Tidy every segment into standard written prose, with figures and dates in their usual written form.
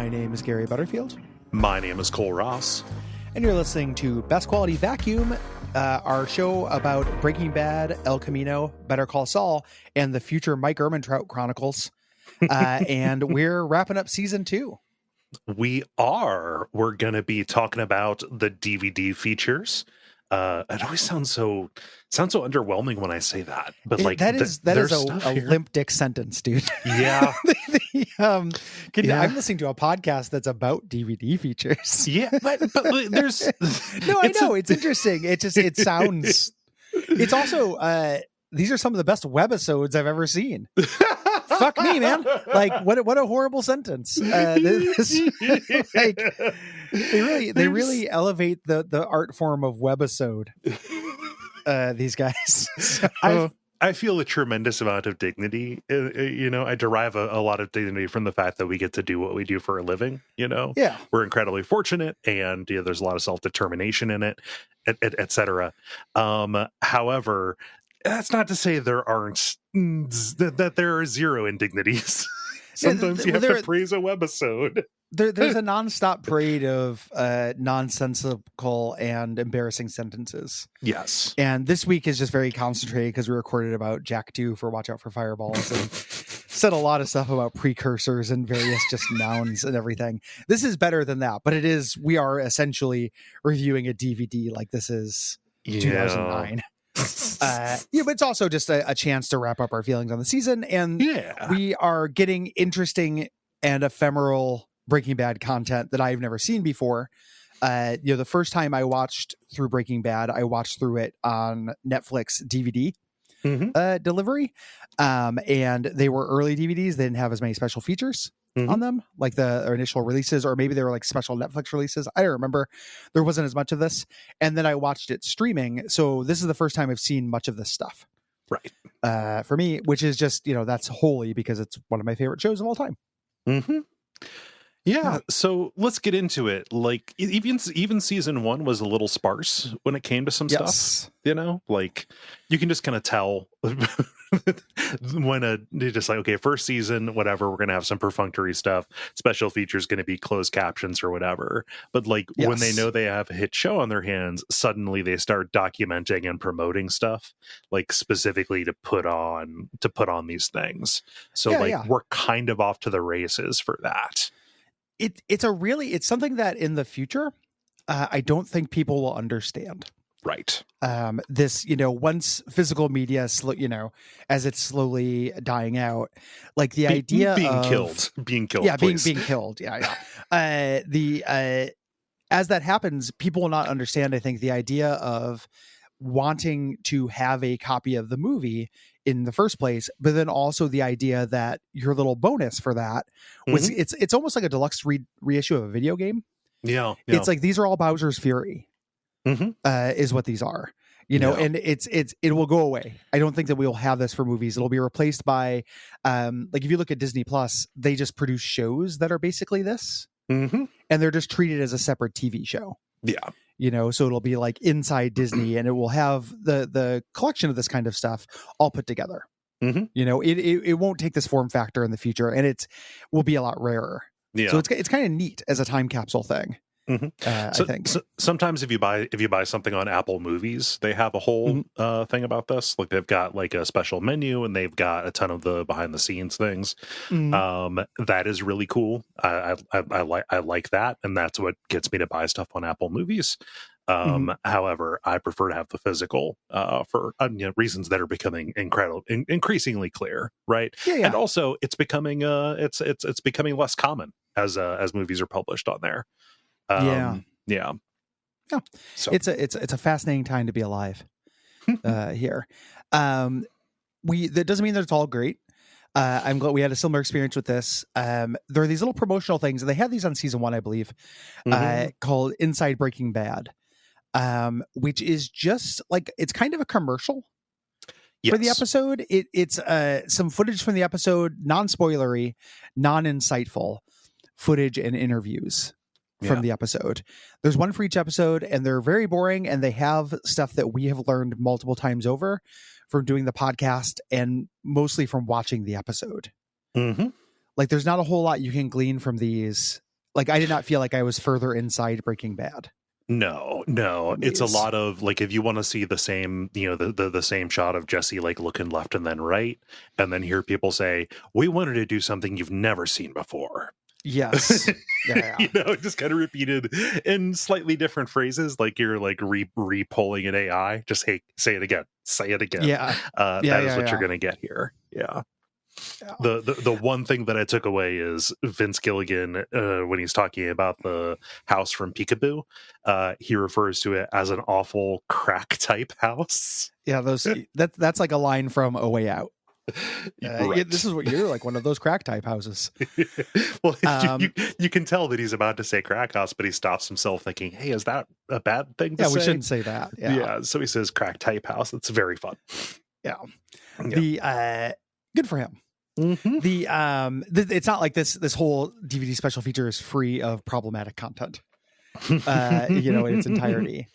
My name is Gary Butterfield. My name is Cole Ross. And you're listening to Best Quality Vacuum, our show about Breaking Bad, El Camino, Better Call Saul, and the future Mike Ehrmantraut Chronicles. And we're wrapping up season 2. We are. We're going to be talking about the DVD features. It always sounds so underwhelming when I say that, but that is a limp dick sentence, dude. Yeah. I'm listening to a podcast that's about DVD features. Yeah, but there's no, I know it's interesting. It sounds. It's also these are some of the best webisodes I've ever seen. Fuck me, man! Like what a horrible sentence. They really elevate the art form of webisode. These guys. So. I feel a tremendous amount of dignity. I derive a lot of dignity from the fact that we get to do what we do for a living. Yeah, we're incredibly fortunate, and there's a lot of self-determination in it, et cetera. However, that's not to say there aren't that there are zero indignities. Sometimes you have to praise a webisode. There's a nonstop parade of nonsensical and embarrassing sentences. Yes. And this week is just very concentrated because we recorded about Jack 2 for Watch Out for Fireballs and said a lot of stuff about precursors and various just nouns and everything. This is better than that, but we are essentially reviewing a DVD like this is 2009. But it's also just a chance to wrap up our feelings on the season, and we are getting interesting and ephemeral Breaking Bad content that I've never seen before. The first time I watched through Breaking Bad, I watched through it on Netflix DVD delivery, and they were early DVDs. They didn't have as many special features on them, like the initial releases, or maybe they were like special Netflix releases. I don't remember. There wasn't as much of this. And then I watched it streaming. So this is the first time I've seen much of this stuff. Right. For me, which is just, that's holy because it's one of my favorite shows of all time. Mm-hmm. Yeah, so let's get into it. Like even season 1 was a little sparse when it came to some stuff. Like you can just kind of tell when you're just like, okay, first season, whatever, we're gonna have some perfunctory stuff. Special features going to be closed captions or whatever. But when they know they have a hit show on their hands, suddenly they start documenting and promoting stuff, like specifically to put on these things. So we're kind of off to the races for that. It's something that in the future, I don't think people will understand. Right. This, once physical media, as it's slowly dying out, like the idea being of killed. Being killed. Yeah. As that happens, people will not understand, I think, the idea of wanting to have a copy of the movie in the first place, but then also the idea that your little bonus for that was it's almost like a deluxe reissue of a video game. Yeah. It's like these are all Bowser's Fury. Is what these are, and it will go away. I don't think that we'll have this for movies. It'll be replaced by like if you look at Disney Plus, they just produce shows that are basically this, and they're just treated as a separate TV show. So it'll be like Inside Disney, and it will have the collection of this kind of stuff all put together. It won't take this form factor in the future, and it will be a lot rarer. So it's kind of neat as a time capsule thing. I think sometimes if you buy something on Apple Movies, they have a whole thing about this. Like they've got like a special menu, and they've got a ton of the behind the scenes things. That is really cool. I like that, and that's what gets me to buy stuff on Apple Movies. However, I prefer to have the physical for reasons that are becoming increasingly clear, right? And also it's becoming it's becoming less common as movies are published on there. So it's a fascinating time to be alive here. That doesn't mean that it's all great. I'm glad we had a similar experience with this. There are these little promotional things, and they had these on season 1, I believe, called Inside Breaking Bad, which is just like it's kind of a commercial for the episode. It's some footage from the episode, non-spoilery, non-insightful footage and interviews from the episode. There's one for each episode, and they're very boring, and they have stuff that we have learned multiple times over from doing the podcast and mostly from watching the episode. Like there's not a whole lot you can glean from these Like, I did not feel like I was further inside Breaking Bad. No, it's a lot of like, if you want to see the same, the same shot of Jesse like looking left and then right, and then hear people say, we wanted to do something you've never seen before. Yes. Yeah. Just kind of repeated in slightly different phrases, like you're like re-pulling an AI. Just, hey, say it again. Yeah. That is what you're going to get here. Yeah. The one thing that I took away is Vince Gilligan, when he's talking about the house from Peekaboo, he refers to it as an awful crack type house. Yeah, that's like a line from A Way Out. Right. This is what you're like, one of those crack type houses. Well, you can tell that he's about to say crack house, but he stops himself thinking, hey, is that a bad thing to say? Yeah, we shouldn't say that. Yeah, so he says crack type house. It's very fun. Yeah. The good for him. Mm-hmm. It's not like this whole DVD special feature is free of problematic content, in its entirety.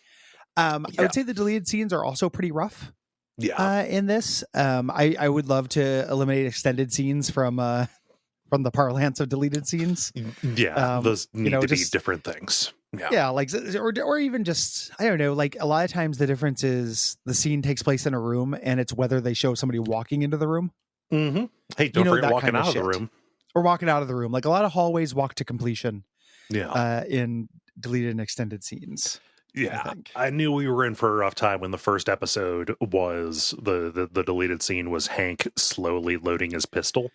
I would say the deleted scenes are also pretty rough. Yeah. In this, I would love to eliminate extended scenes from the parlance of deleted scenes. Yeah, those need to be different things. Yeah, like or even just, I don't know, like a lot of times the difference is the scene takes place in a room and it's whether they show somebody walking into the room. Mm-hmm. Hey, don't forget walking out of the room. Or walking out of the room. Like a lot of hallways walk to completion. Yeah. In deleted and extended scenes. Yeah. I knew we were in for a rough time when the first episode was the deleted scene was Hank slowly loading his pistol.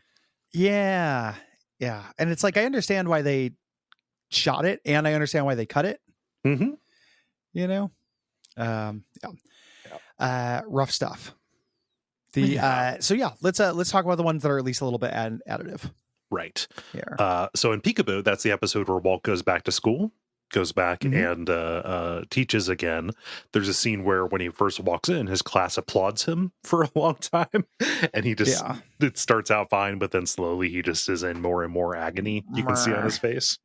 Yeah. Yeah. And it's like, I understand why they shot it and I understand why they cut it. Mm-hmm. Rough stuff. So let's talk about the ones that are at least a little bit additive. Right. Yeah. So in Peekaboo, that's the episode where Walt goes back to school, goes back and teaches again. There's a scene where when he first walks in, his class applauds him for a long time, and he just it starts out fine, but then slowly he just is in more and more agony. You can see on his face.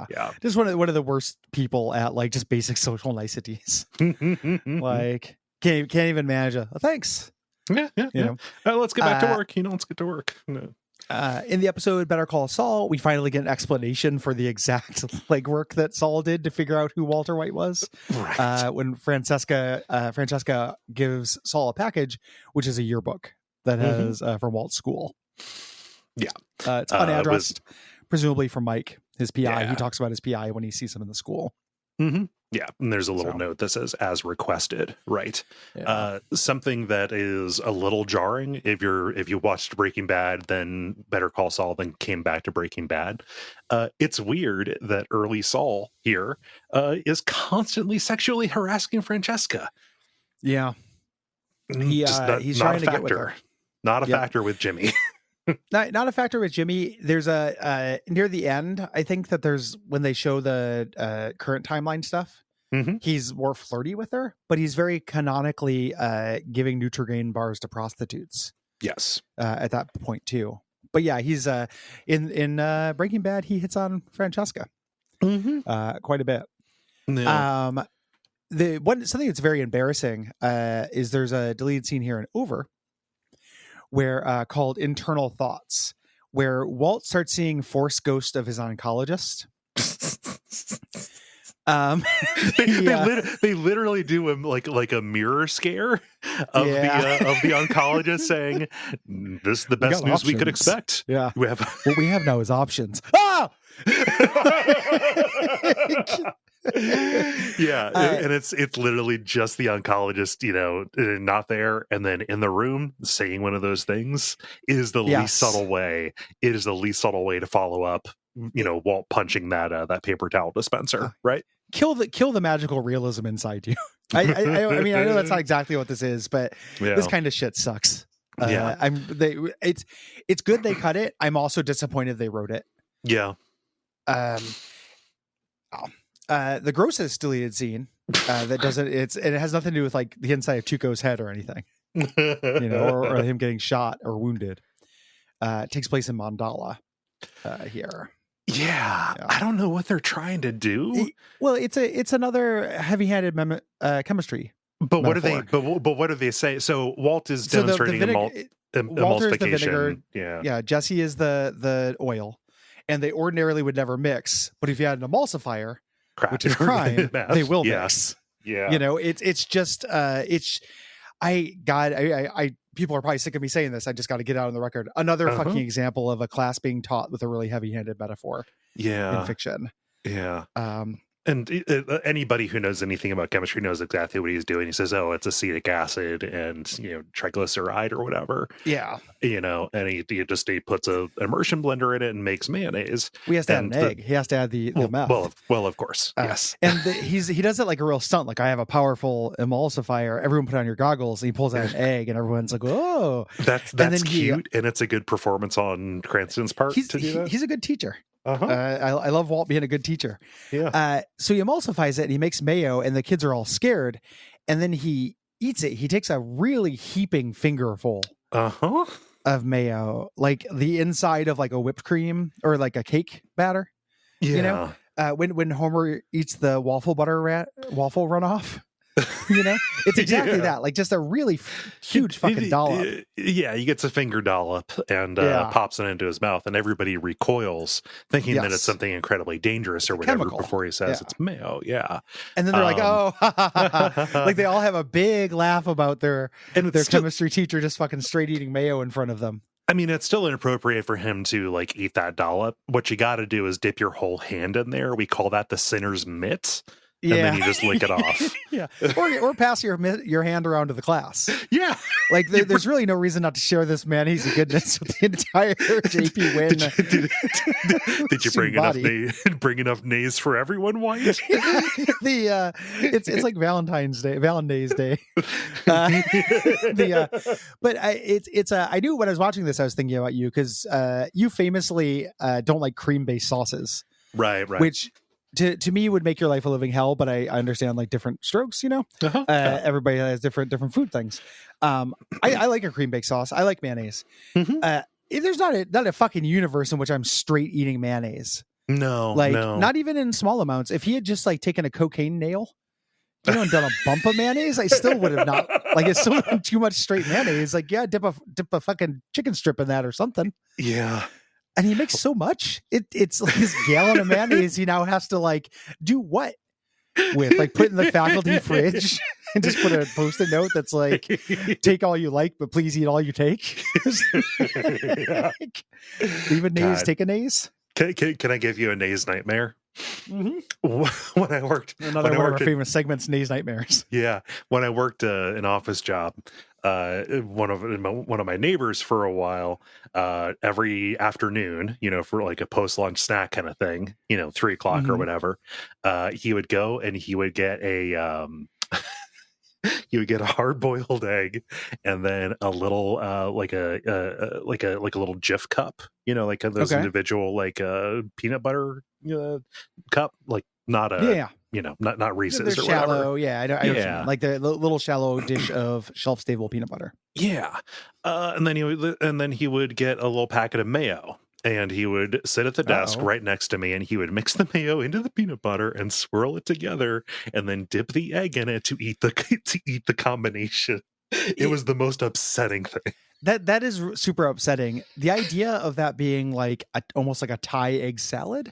Yeah. Just one of the worst people at like just basic social niceties. Like can't even manage thanks. Yeah. Let's get back to work. Let's get to work. No. In the episode Better Call Saul, we finally get an explanation for the exact legwork that Saul did to figure out who Walter White was. Right. When Francesca gives Saul a package, which is a yearbook that has from Walt's school. Yeah. It's unaddressed, presumably from Mike, his PI. Yeah. He talks about his PI when he sees him in the school. Mm-hmm. Yeah, and there's a little note that says "as requested." Right, something that is a little jarring if you watched Breaking Bad, then Better Call Saul, then came back to Breaking Bad. It's weird that early Saul here is constantly sexually harassing Francesca. Yeah, he's trying to get with her. Not a factor with Jimmy. Not a factor with Jimmy. There's a near the end, I think that there's when they show the current timeline stuff, he's more flirty with her, but he's very canonically giving Nutrigrain bars to prostitutes. Yes, at that point too. But yeah, he's in Breaking Bad. He hits on Francesca quite a bit. Yeah. Something that's very embarrassing is there's a deleted scene here in Over, where called Internal Thoughts, where Walt starts seeing Force Ghost of his oncologist. They literally do him like a mirror scare of the oncologist saying, "This is the best news we could expect." Yeah, what we have now is options. Yeah, and it's literally just the oncologist, not there, and then in the room saying one of those things is the least subtle way. It is the least subtle way to follow up, Walt punching that paper towel dispenser, right? Kill the magical realism inside you. I mean, I know that's not exactly what this is, but this kind of shit sucks. It's good they cut it. I'm also disappointed they wrote it. Yeah. The grossest deleted scene that doesn't it has nothing to do with like the inside of Tuco's head or anything, or him getting shot or wounded. Takes place in Mandala here. Yeah, I don't know what they're trying to do. It's another heavy-handed chemistry. But metaphor. What do they say? So Walt is demonstrating emulsification. Walter's the vinegar. Yeah. Jesse is the oil. and they ordinarily would never mix. But if you had an emulsifier, Crap. which is crime, they will mix. Yeah. You know, it's just I people are probably sick of me saying this. I just got to get out on the record. Another fucking example of a class being taught with a really heavy-handed metaphor. In fiction. Yeah. And anybody who knows anything about chemistry knows exactly what he's doing. He says, "Oh, it's acetic acid and triglyceride or whatever." Yeah, and he puts a immersion blender in it and makes mayonnaise. He has to add an egg. He has to add the meth. Well, of course, yes. And he does it like a real stunt. Like, I have a powerful emulsifier. Everyone put on your goggles. And he pulls out an egg, and everyone's like, "Whoa!" That's cute, and it's a good performance on Cranston's part to do that. He's a good teacher. I love Walt being a good teacher. Yeah. So he emulsifies it and he makes mayo, and the kids are all scared. And then he eats it. He takes a really heaping fingerful of mayo, like the inside of like a whipped cream or like a cake batter. Yeah. When Homer eats the waffle runoff. It's exactly that, like just a really huge fucking dollop. Yeah, he gets a finger dollop and pops it into his mouth, and everybody recoils thinking that it's something incredibly dangerous or whatever before he says it's mayo. Yeah. And then they're like, "Oh," like they all have a big laugh about their chemistry teacher just fucking straight eating mayo in front of them. I mean, it's still inappropriate for him to like eat that dollop. What you got to do is dip your whole hand in there. We call that the sinner's mitt. And then you just lick it off. Or pass your hand around to the class. Yeah. Like there's really no reason not to share this mayonnaise goodness with the entire JP Win. Did you bring enough nays for everyone, White? It's like Valentine's Day. But I knew when I was watching this, I was thinking about you because you famously don't like cream-based sauces. Right. Which to me would make your life a living hell, but I understand like different strokes, everybody has different food things. I like a cream baked sauce. I like mayonnaise. There's not a fucking universe in which I'm straight eating mayonnaise. No, not even in small amounts. If he had just like taken a cocaine nail, and done a bump of mayonnaise, I still would have not it's still too much straight mayonnaise. Like, yeah, dip a fucking chicken strip in that or something. Yeah. And he makes so much. It's like this gallon of mayonnaise he now has to like do what with? Like put in the faculty fridge and just put a post-it note that's like, take all you like, but please eat all you take. Leave a nays, take a nays. Can I give you a nays nightmare? Mm-hmm. When I worked one of our famous segments, Nays Nightmares. Yeah, when I worked an office job, one of my neighbors for a while, every afternoon, for like a post lunch snack kind of thing, 3:00 or whatever, he would go and he would get a hard-boiled egg and then a little like a little Jif cup, like those individual like peanut butter cup, like not a not Reese's they're or shallow, whatever. I know like the little shallow dish of shelf-stable peanut butter. And then he would get a little packet of mayo. And he would sit at the desk right next to me, and he would mix the mayo into the peanut butter and swirl it together, and then dip the egg in it to eat the combination. It was the most upsetting thing. That is super upsetting. The idea of that being like almost like a Thai egg salad.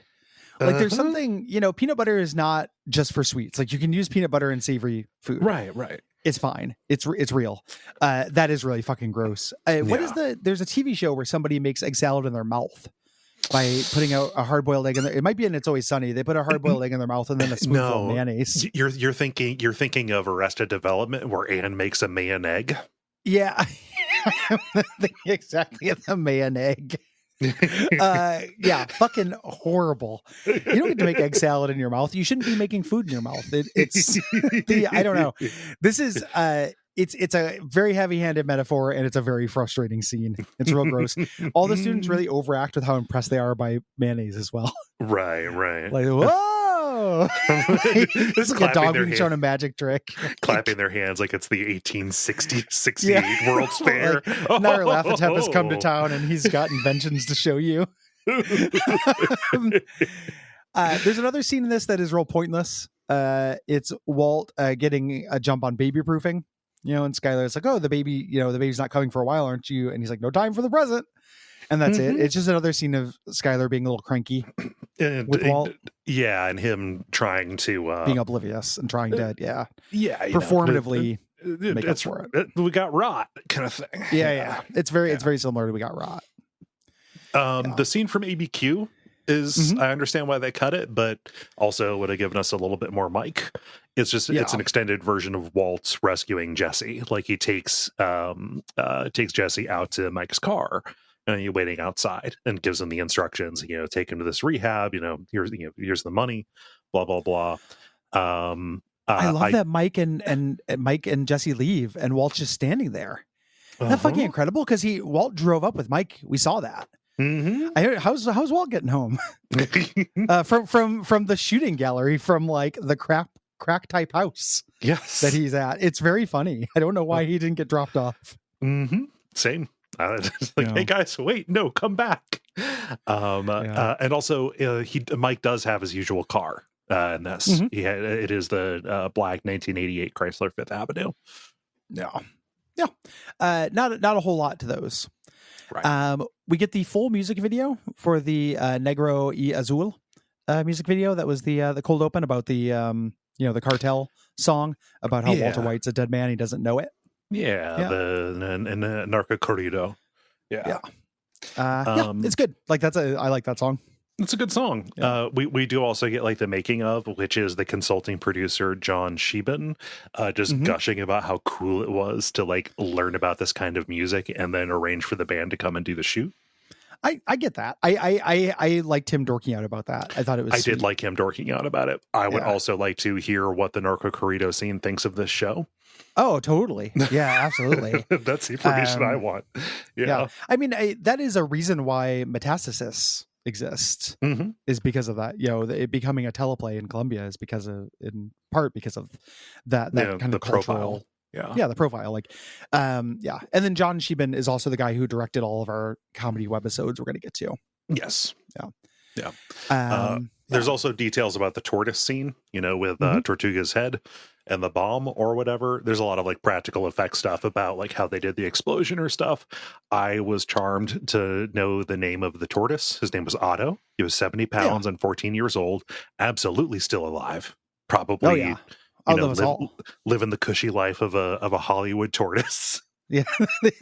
Like there's something, peanut butter is not just for sweets. Like you can use peanut butter in savory food. Right. It's fine. It's real. That is really fucking gross. What is there's a TV show where somebody makes egg salad in their mouth by putting out a hard-boiled egg in there. It might be in It's Always Sunny. They put a hard-boiled egg in their mouth and then a spoonful of mayonnaise. You're thinking of Arrested Development where Anne makes a mayon egg. Yeah. I'm thinking exactly of the mayon egg. Fucking horrible. You don't get to make egg salad in your mouth. You shouldn't be making food in your mouth. It's I don't know. This is it's a very heavy-handed metaphor, and it's a very frustrating scene. It's real gross. All the students really overact with how impressed they are by mayonnaise as well. Right. Like, whoa! It's like a dog being shown a magic trick, clapping their hands like it's the 1868 World's Fair. Now Laugh-A-Tep has come to town, and he's got inventions to show you. There's another scene in this that is real pointless. It's Walt getting a jump on baby proofing. And Skylar's like, "Oh, the baby's not coming for a while, aren't you?" And he's like, "No time for the present." And that's it. It's just another scene of Skylar being a little cranky with Walt. Yeah, and him trying to being oblivious and trying to performatively make up for it. We got rot kind of thing. Yeah. It's very similar to We Got Rot. The scene from ABQ is I understand why they cut it, but also would have given us a little bit more Mike. It's just it's an extended version of Walt rescuing Jesse. Like he takes Jesse out to Mike's car and he's waiting outside and gives him the instructions, take him to this rehab, here's the money, blah blah blah. I love that Mike and Jesse leave and Walt's just standing there. Isn't that fucking incredible? Because Walt drove up with Mike. We saw that. I heard, how's Walt getting home? from the shooting gallery from like the crack type house. Yes, that he's at. It's very funny. I don't know why he didn't get dropped off. Same. Hey guys, wait, no, come back. And also Mike does have his usual car in this. It is the black 1988 Chrysler Fifth Avenue. Not a whole lot to those. Right. We get the full music video for the Negro y Azul music video. That was the cold open about the the cartel song about how Walter White's a dead man. He doesn't know it. The Narco Corrido. It's good. I like that song. It's a good song. We do also get like the making of, which is the consulting producer John Sheben just gushing about how cool it was to like learn about this kind of music and then arrange for the band to come and do the shoot. I get that. I liked him dorking out about that. I thought it was I did like him dorking out about it. I would also like to hear what the Narco Corrido scene thinks of this show. Oh, totally. Yeah, absolutely. That's the information I want. Yeah. I mean, that is a reason why Metastasis exists is because of that. It becoming a teleplay in Colombia is in part because of that kind of cultural profile. The profile. Like, and then John Sheben is also the guy who directed all of our comedy webisodes we're going to get to. Yes. There's also details about the tortoise scene, with Tortuga's head and the bomb or whatever. There's a lot of like practical effect stuff about like how they did the explosion or stuff. I was charmed to know the name of the tortoise. His name was Otto. He was 70 pounds and 14 years old. Absolutely still alive. Probably, living the cushy life of a Hollywood tortoise. Yeah,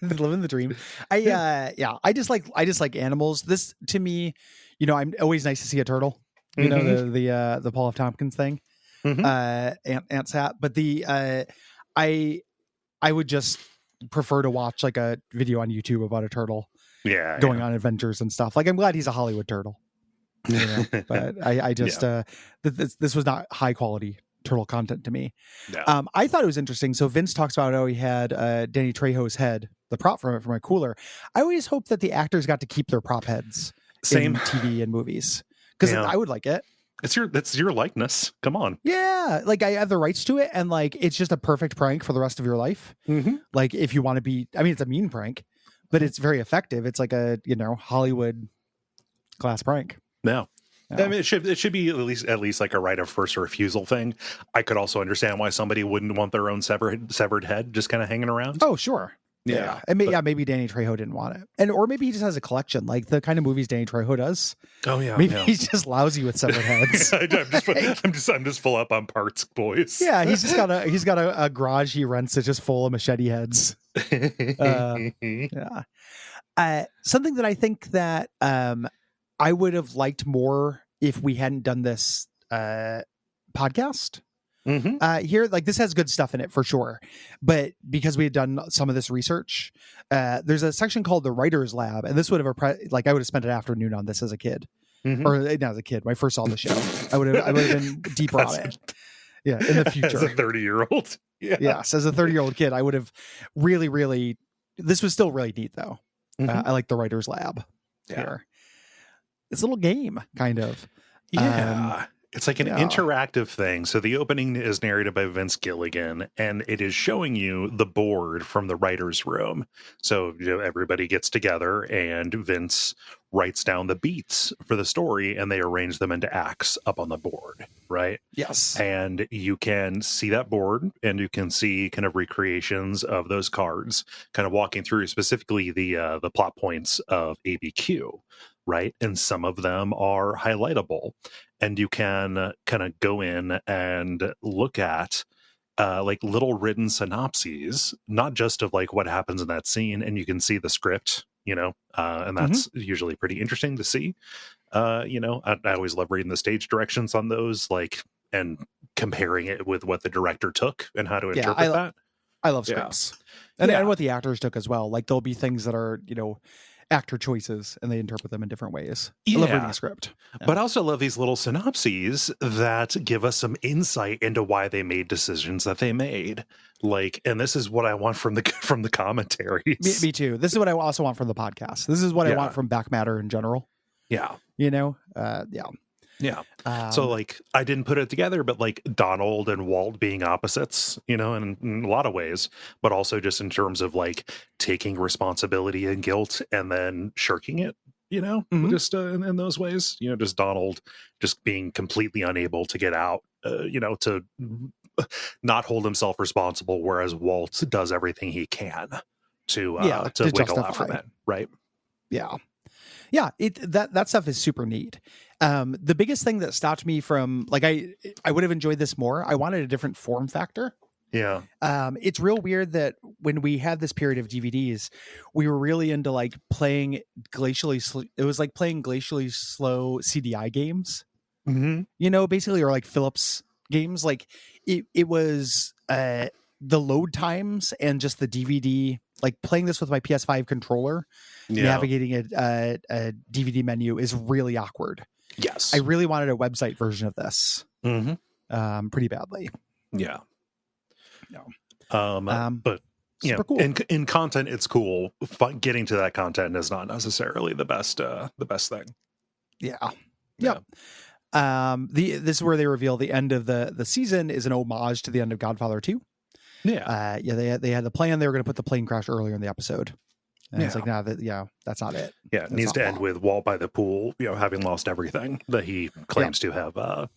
living the dream. I just like animals. This to me, I'm always nice to see a turtle. The Paul F. Tompkins thing. Ant Sat, but I would just prefer to watch like a video on YouTube about a turtle going on adventures and stuff. Like I'm glad he's a Hollywood turtle, but I just this was not high quality turtle content to me. I thought it was interesting. So Vince talks about how he had Danny Trejo's head, the prop from a cooler. I always hope that the actors got to keep their prop heads in TV and movies because I would like it. That's your likeness. Come on. Yeah. Like I have the rights to it. And like, it's just a perfect prank for the rest of your life. Like if you want to be, it's a mean prank, but it's very effective. It's like a, Hollywood class prank. No. I mean, it should be at least like a right of first refusal thing. I could also understand why somebody wouldn't want their own severed head just kind of hanging around. Oh, sure. Yeah. And maybe Danny Trejo didn't want it. Or maybe he just has a collection, like the kind of movies Danny Trejo does. Oh yeah. Maybe he's just lousy with severed heads. I'm just full up on parts, boys. Yeah, he's got a garage he rents that's just full of machete heads. Something that I think that I would have liked more if we hadn't done this podcast. Here, like this has good stuff in it for sure, but because we had done some of this research, there's a section called the Writers Lab, and this would have I would have spent an afternoon on this as a kid, or not as a kid when I first saw the show. I would have been deeper on it. Yeah, in the future, as a 30-year-old. Yes, as a 30-year-old kid, I would have really. This was still really neat though. I like the Writers Lab here. It's a little game, kind of. It's like an interactive thing. So the opening is narrated by Vince Gilligan, and it is showing you the board from the writer's room. So everybody gets together, and Vince writes down the beats for the story, and they arrange them into acts up on the board, right? Yes. And you can see that board, and you can see kind of recreations of those cards, kind of walking through specifically the plot points of ABQ, right? And some of them are highlightable, and you can kind of go in and look at like little written synopses, not just of like what happens in that scene, and you can see the script, and that's usually pretty interesting to see. I always love reading the stage directions on those, like, and comparing it with what the director took and how to interpret that. I love scripts. And what the actors took as well. Like, there'll be things that are, actor choices, and they interpret them in different ways. I love reading a script. But I also love these little synopses that give us some insight into why they made decisions that they made. Like, and this is what I want from the commentaries. Me too. This is what I also want from the podcast. This is what I want from Back Matter in general. Yeah. Yeah. So like, I didn't put it together, but like Donald and Walt being opposites, in a lot of ways, but also just in terms of like taking responsibility and guilt and then shirking it, just in those ways, just Donald just being completely unable to get out, to not hold himself responsible, whereas Walt does everything he can to wiggle out from it. Right. Yeah. Yeah, that stuff is super neat. The biggest thing that stopped me from, like, I would have enjoyed this more. I wanted a different form factor. Yeah. It's real weird that when we had this period of DVDs, we were really into like playing it was like playing glacially slow CDI games. Basically, or like Philips games. Like it was the load times and just the DVD. Like playing this with my PS5 controller, navigating a DVD menu is really awkward. Yes. I really wanted a website version of this pretty badly. Yeah. No. But cool. in content, it's cool. Getting to that content is not necessarily the best thing. Yeah. This is where they reveal the end of the season is an homage to the end of Godfather 2. Yeah. They had the plan. They were going to put the plane crash earlier in the episode. And it's like, that's not it. Yeah. It needs to end with Walt by the pool, having lost everything that he claims to have,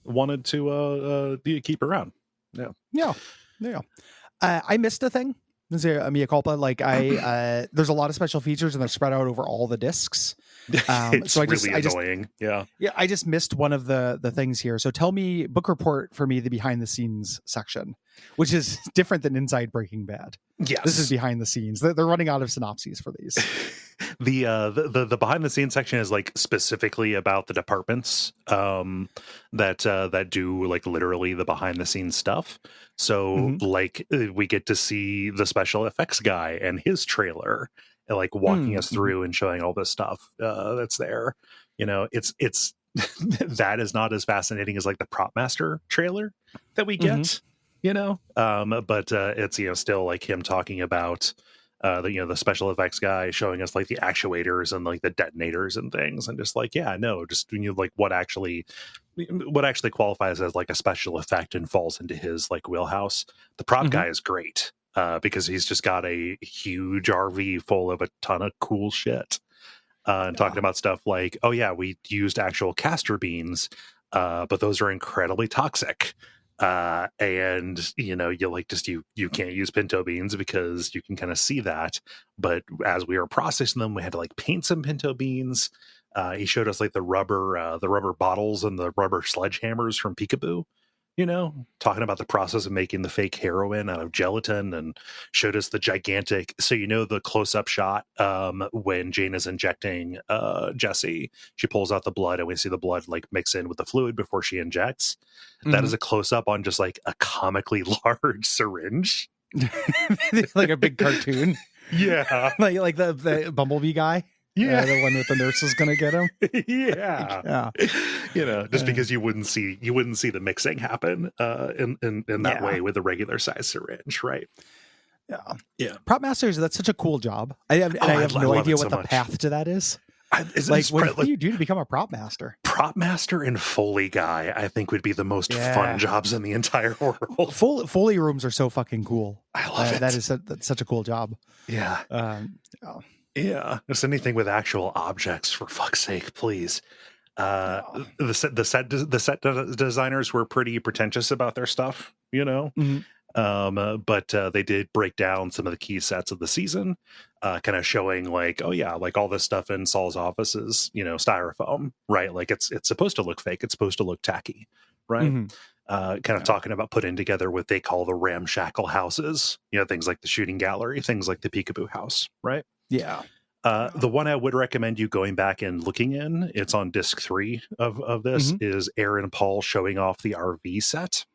wanted to keep around. Yeah. I missed a thing. This is a mea culpa. Like there's a lot of special features and they're spread out over all the discs. It's so really annoying. Yeah. I just missed one of the things here. So tell me, book report for me the behind the scenes section, which is different than Inside Breaking Bad. Yes. This is behind the scenes. They're running out of synopses for these. The behind the scenes section is like specifically about the departments that do like literally the behind the scenes stuff. So like we get to see the special effects guy and his trailer, and like walking us through and showing all this stuff that's there. It's that is not as fascinating as like the Prop Master trailer that we get. But it's still like him talking about the special effects guy showing us like the actuators and like the detonators and things, and just like just when you like what actually qualifies as like a special effect and falls into his like wheelhouse. The prop guy is great because he's just got a huge RV full of a ton of cool shit and talking about stuff like, oh yeah, we used actual castor beans, but those are incredibly toxic. And you like you can't use pinto beans because you can kind of see that. But as we were processing them, we had to like paint some pinto beans. He showed us like the rubber bottles and the rubber sledgehammers from Peekaboo, talking about the process of making the fake heroin out of gelatin, and showed us the gigantic, the close-up shot when Jane is injecting Jesse, she pulls out the blood and we see the blood like mix in with the fluid before she injects. That is a close-up on just like a comically large syringe. Like a big cartoon. Yeah. like the Bumblebee guy. Yeah, the one with the nurse is gonna get him. Yeah. Just because you wouldn't see the mixing happen in that way with a regular size syringe, right? Yeah. Prop masters, that's such a cool job. I have no idea what the path to that is. What do you do to become a prop master? prop master and Foley guy, I think, would be the most fun jobs in the entire world. Foley rooms are so fucking cool. I love it. That's such a cool job. Yeah. Yeah. Just anything with actual objects, for fuck's sake, please. The set designers were pretty pretentious about their stuff, you know. But they did break down some of the key sets of the season, kind of showing like, oh yeah, like all this stuff in Saul's office is, you know, styrofoam, right? Like it's supposed to look fake, it's supposed to look tacky, right? Kind of talking about putting together what they call the ramshackle houses, you know, things like the shooting gallery, things like the peekaboo house, right? The one I would recommend you going back and looking in, it's on disc 3 of this, is Aaron Paul showing off the RV set.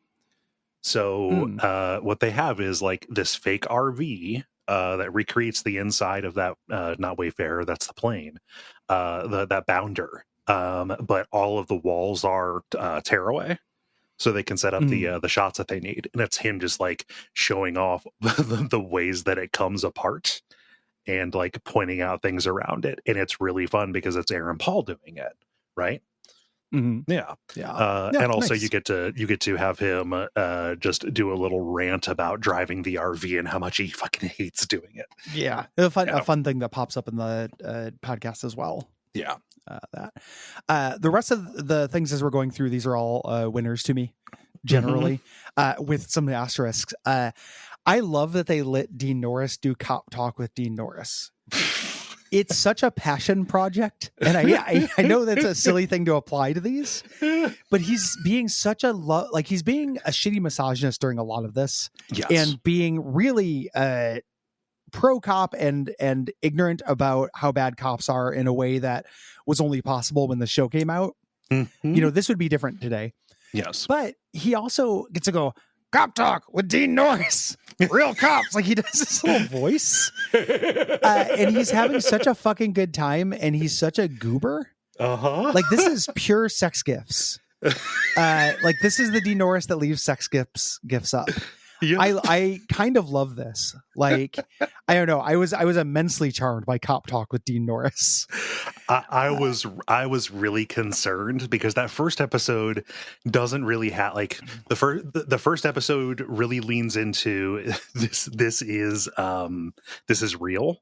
So what they have is like this fake RV that recreates the inside of that, not Wayfarer, that's the plane, that Bounder. But all of the walls are tearaway, so they can set up the shots that they need. And it's him just like showing off the ways that it comes apart and like pointing out things around it. And it's really fun because it's Aaron Paul doing it, right? And also nice. you get to have him just do a little rant about driving the RV and how much he fucking hates doing it. A fun thing that pops up in the podcast as well. The rest of the things as we're going through, these are all winners to me generally, with some asterisks. I love that they let Dean Norris do Cop Talk with Dean Norris. It's such a passion project, and I know that's a silly thing to apply to these, but he's being such he's being a shitty misogynist during a lot of this, and being really pro cop and ignorant about how bad cops are in a way that was only possible when the show came out. You know, this would be different today. Yes, but he also gets to go Cop Talk with Dean Norris. Real cops. Like he does this little voice, and he's having such a fucking good time, and he's such a goober. Like this is pure sex gifts. Like this is the Dean Norris that leaves sex gifts up. I kind of love this. Like I don't know. I was immensely charmed by Cop Talk with Dean Norris. I was really concerned because that first episode doesn't really have like the first episode really leans into this is real,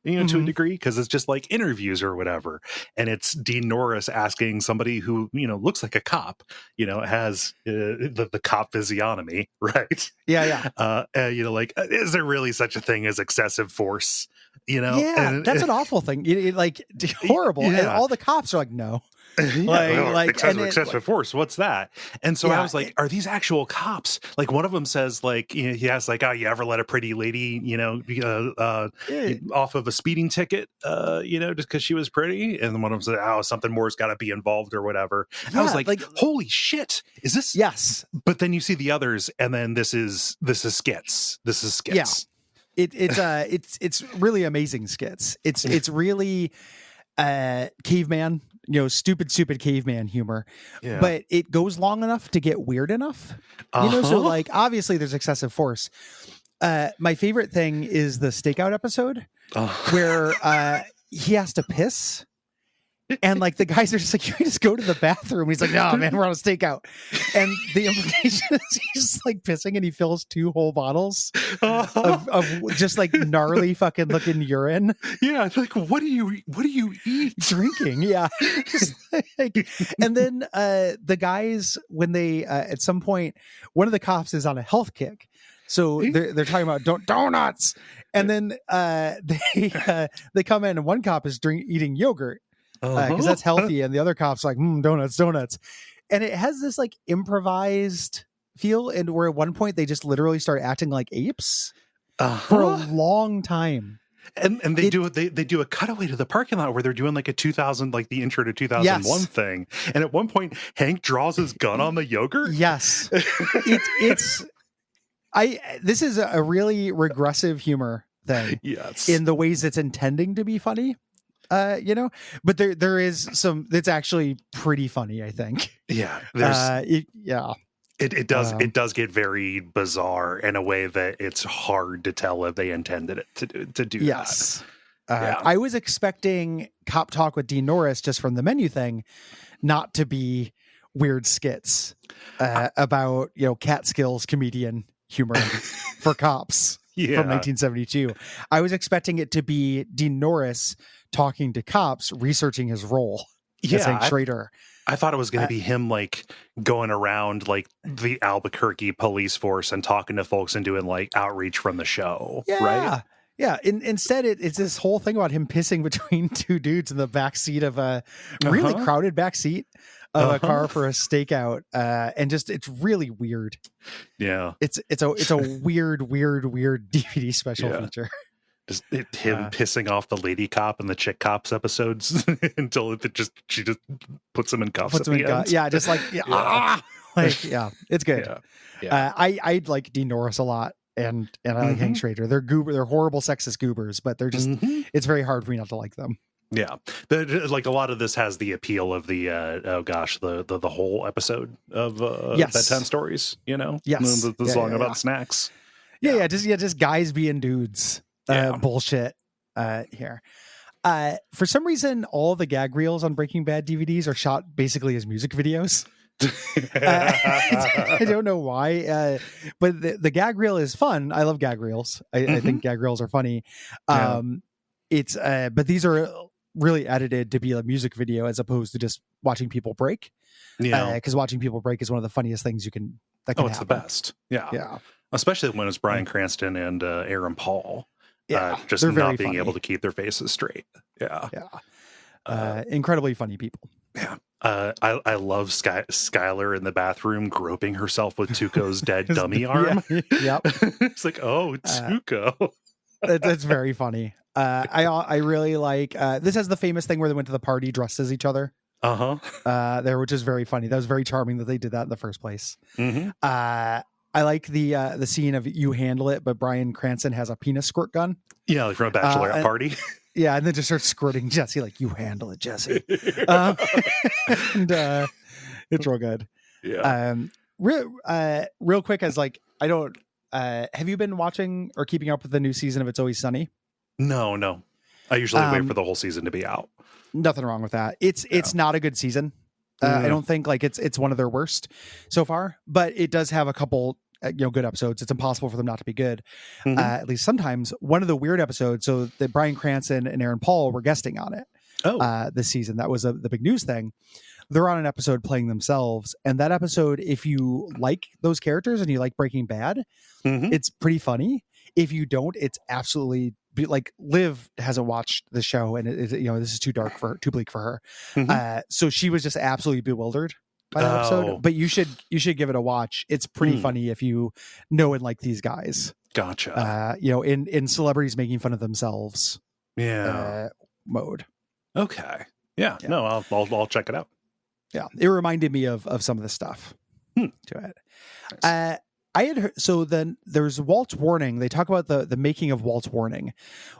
you know, to a degree, because it's just like interviews or whatever, and it's Dean Norris asking somebody who, you know, looks like a cop, you know, has the cop physiognomy, right? You know, like, is there really such a thing as excessive force? You know, that's an awful thing. Like horrible. And all the cops are like, no. Excessive force. What's that? And so I was like, are these actual cops? Like one of them says, like, you know, he has like, oh, you ever let a pretty lady, you know, off of a speeding ticket, you know, just because she was pretty? And then one of them said, oh, something more's got to be involved or whatever. I was like, holy shit, is this? Yes. But then you see the others, and then this is skits. This is skits. Yeah. It's really amazing skits. It's really caveman, you know, stupid caveman humor, but it goes long enough to get weird enough, you know. So like obviously there's excessive force. My favorite thing is the stakeout episode where he has to piss. And like the guys are just like, you can just go to the bathroom. He's like, no, man, we're on a stakeout. And the implication is he's just like pissing and he fills 2 whole bottles of just like gnarly fucking looking urine. Yeah. It's like, what do you eat? Drinking. Yeah. And then the guys, when they, at some point, one of the cops is on a health kick. So they're talking about donuts. And then they come in and one cop is eating yogurt. Because that's healthy, and the other cop's like, donuts, and it has this like improvised feel, and where at one point they just literally start acting like apes for a long time. And they do a cutaway to the parking lot where they're doing like a 2000, like the intro to 2001 thing, and at one point Hank draws his gun on the yogurt. Yes, this is a really regressive humor thing. Yes, in the ways it's intending to be funny. You know, but there is some that's actually pretty funny, I think. Yeah. It does get very bizarre in a way that it's hard to tell if they intended it to do that. I was expecting Cop Talk with Dean Norris just from the menu thing not to be weird skits about, Catskills comedian humor for cops from 1972. I was expecting it to be Dean Norris talking to cops, researching his role as Hank Schrader. I thought it was going to be him like going around like the Albuquerque police force and talking to folks and doing like outreach from the show. Right. Yeah. Instead, it's this whole thing about him pissing between two dudes in the back seat of a really crowded back seat of a car for a stakeout. And just, it's really weird. Yeah. It's a weird DVD special feature. Just him pissing off the lady cop and the chick cops episodes until she just puts him in cuffs at the end. Yeah, just like it's good. Yeah. I like Dean Norris a lot, and I like Hank Schrader. They're horrible sexist goobers, but they're just it's very hard for me not to like them. Yeah, like a lot of this has the appeal of the the whole episode of bedtime stories. Yes, the song about snacks. Just guys being dudes. Bullshit here. For some reason, all the gag reels on Breaking Bad DVDs are shot basically as music videos. I don't know why, but the gag reel is fun. I love gag reels. I think gag reels are funny. It's but these are really edited to be a music video as opposed to just watching people break. Because watching people break is one of the funniest things it's happen. The best. Yeah. Especially when it's Bryan Cranston and Aaron Paul. Just not being able to keep their faces straight. Incredibly funny people. I love Skylar in the bathroom groping herself with Tuco's dead dummy arm. It's like, oh, Tuco. It's very funny. I really like this has the famous thing where they went to the party dressed as each other. Which is very funny. That was very charming that they did that in the first place. I like the scene of You Handle It, but Bryan Cranston has a penis squirt gun. Yeah, like from a bachelorette party. Yeah, and then just starts squirting Jesse, like, you handle it, Jesse. And it's real good. Yeah. Real quick, as like, I don't, have you been watching or keeping up with the new season of It's Always Sunny? No. I usually wait for the whole season to be out. Nothing wrong with that. It's not a good season. I don't think like it's one of their worst so far, but it does have a couple good episodes. It's impossible for them not to be good. At least sometimes. One of the weird episodes, so that Bryan Cranston and Aaron Paul were guesting on it this season. That was the big news thing. They're on an episode playing themselves, and that episode, if you like those characters and you like Breaking Bad, it's pretty funny. If you don't, it's absolutely like Liv hasn't watched the show, and this is too bleak for her. So she was just absolutely bewildered by that episode. But you should give it a watch. It's pretty funny if you know and like these guys. Gotcha. In celebrities making fun of themselves. Mode. Okay. Yeah. No, I'll check it out. Yeah, it reminded me of some of the stuff to it. Nice. I had heard, so then there's Walt's Warning. They talk about the making of Walt's Warning.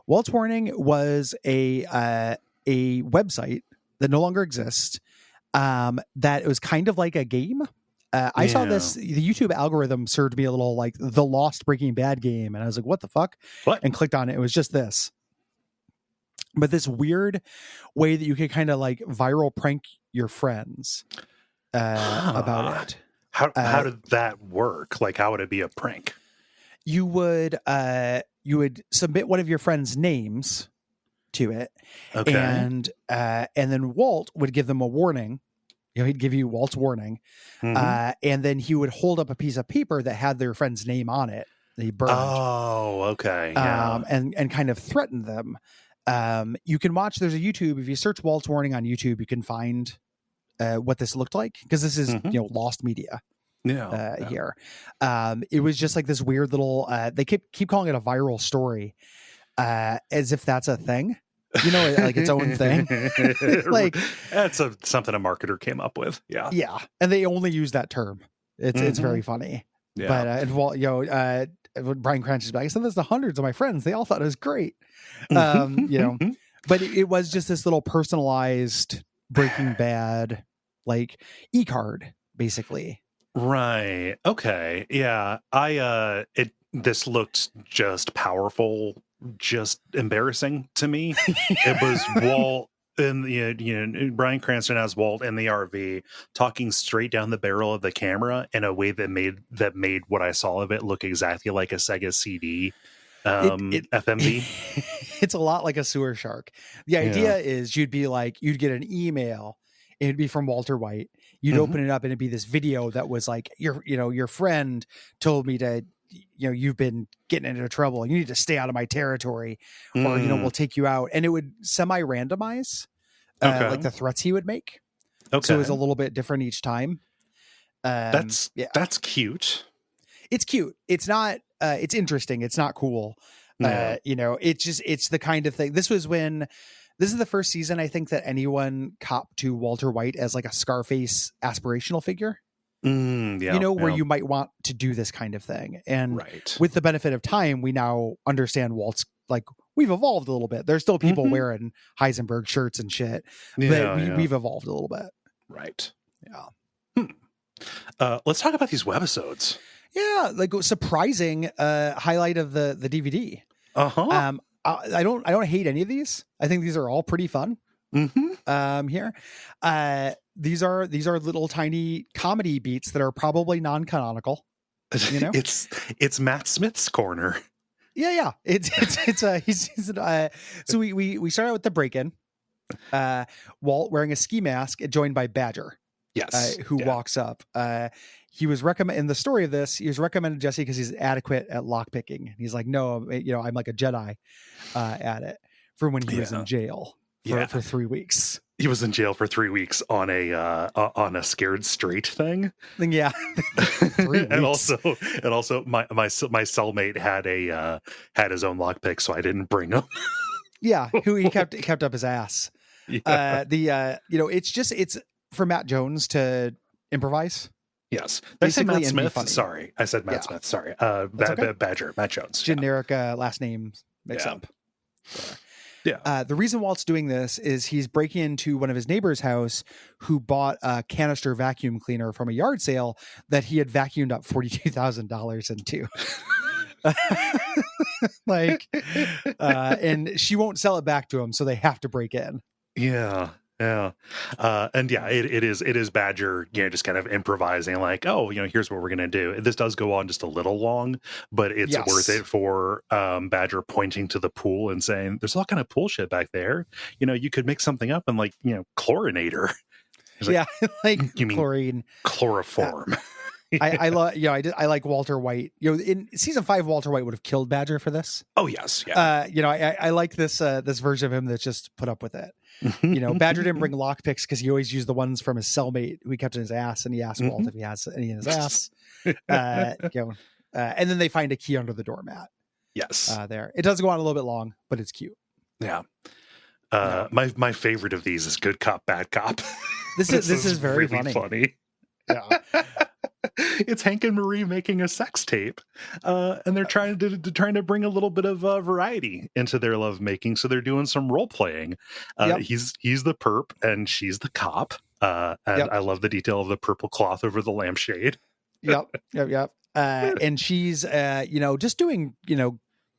Walt's Warning was a website that no longer exists. That it was kind of like a game. I saw this. The YouTube algorithm served me a little like the Lost Breaking Bad game, and I was like, "What the fuck?" And clicked on it. It was just this, but this weird way that you could kind of like viral prank your friends about it. How did that work? Like, how would it be a prank? You would submit one of your friends' names to it, and then Walt would give them a warning. He'd give you Walt's Warning, and then he would hold up a piece of paper that had their friend's name on it that he burned. Oh, okay. Yeah. And kind of threaten them. You can watch. There's a YouTube. If you search Walt's Warning on YouTube, you can find what this looked like, because this is lost media. Here. It was just like this weird little. They keep calling it a viral story, as if that's a thing. Like its own thing. Like that's something a marketer came up with. Yeah, and they only use that term. It's very funny. Yeah. But and Walt, when Bryan Cranston's back, I said this to hundreds of my friends. They all thought it was great. But it was just this little personalized Breaking Bad like e-card, basically. Right. Okay. Yeah. This looked just powerful, just embarrassing to me. It was Walt and Bryan Cranston as Walt in the RV, talking straight down the barrel of the camera in a way that made what I saw of it look exactly like a Sega CD It FMV. it's a lot like a sewer shark. The idea is you'd get an email. It'd be from Walter White. You'd open it up and it'd be this video that was like, your friend told me to, you've been getting into trouble. You need to stay out of my territory, or, we'll take you out. And it would semi-randomize like the threats he would make. Okay. So it was a little bit different each time. That's cute. It's cute. It's not, it's interesting. It's not cool. Yeah. It's the kind of thing. This is the first season, I think, that anyone copped to Walter White as like a Scarface aspirational figure. Where you might want to do this kind of thing. And with the benefit of time, we now understand Walt's, like, we've evolved a little bit. There's still people wearing Heisenberg shirts and shit, but we've evolved a little bit. Right. Yeah. Let's talk about these webisodes. Yeah. Like, surprising highlight of the DVD. Uh-huh. I don't hate any of these. I think these are all pretty fun. Here. These are little tiny comedy beats that are probably non-canonical. It's Matt Smith's corner. Yeah. So we start out with the break-in. Walt wearing a ski mask, joined by Badger. Yes. Who walks up. He was recommended in the story of this. He was recommended Jesse because he's adequate at lockpicking. He's like, no, I'm like a Jedi at it, from when he was in jail for 3 weeks. He was in jail for 3 weeks on a scared straight thing. Yeah. and also my cellmate had his own lockpick, so I didn't bring him. Yeah. Who he kept up his ass. Yeah. It's for Matt Jones to improvise. Yes. Did I say Matt Smith? Sorry. I said Matt Smith. Sorry. Badger, Matt Jones. Generic last name mix up. Yeah. The reason Walt's doing this is he's breaking into one of his neighbor's house, who bought a canister vacuum cleaner from a yard sale that he had vacuumed up $42,000 into. And she won't sell it back to him, so they have to break in. Yeah. It is Badger, just kind of improvising, like, here's what we're gonna do. This does go on just a little long, but it's worth it for Badger pointing to the pool and saying, "There's all kind of pool shit back there. You could mix something up and chlorinator." Like you mean chlorine, chloroform. I like Walter White. In season 5, Walter White would have killed Badger for this. Oh yes, yeah. I like this version of him that's just put up with it. Badger didn't bring lockpicks because he always used the ones from his cellmate who he kept in his ass, and he asked Walt if he has any in his ass. And then they find a key under the doormat. Yes, there. It does go on a little bit long, but it's cute. Yeah. My favorite of these is Good Cop, Bad Cop. This is very really funny. Yeah. It's Hank and Marie making a sex tape, and they're trying to bring a little bit of variety into their love making. So they're doing some role playing. He's the perp and she's the cop. I love the detail of the purple cloth over the lampshade. Yep. And she's just doing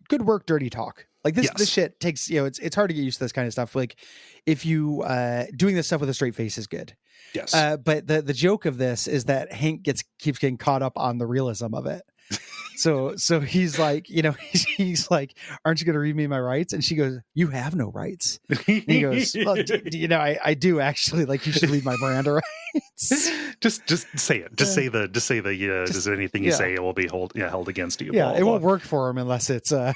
good work, dirty talk. Like this shit takes it's hard to get used to this kind of stuff. Like if you doing this stuff with a straight face is good. Yes. But the joke of this is that Hank keeps getting caught up on the realism of it. So he's like, he's like, "Aren't you going to read me my rights?" And she goes, "You have no rights." And he goes, "Well, I do actually. Like, you should read my Miranda rights." Just say it. Just say does anything you say will be held against you. Yeah, it won't work for him unless it's And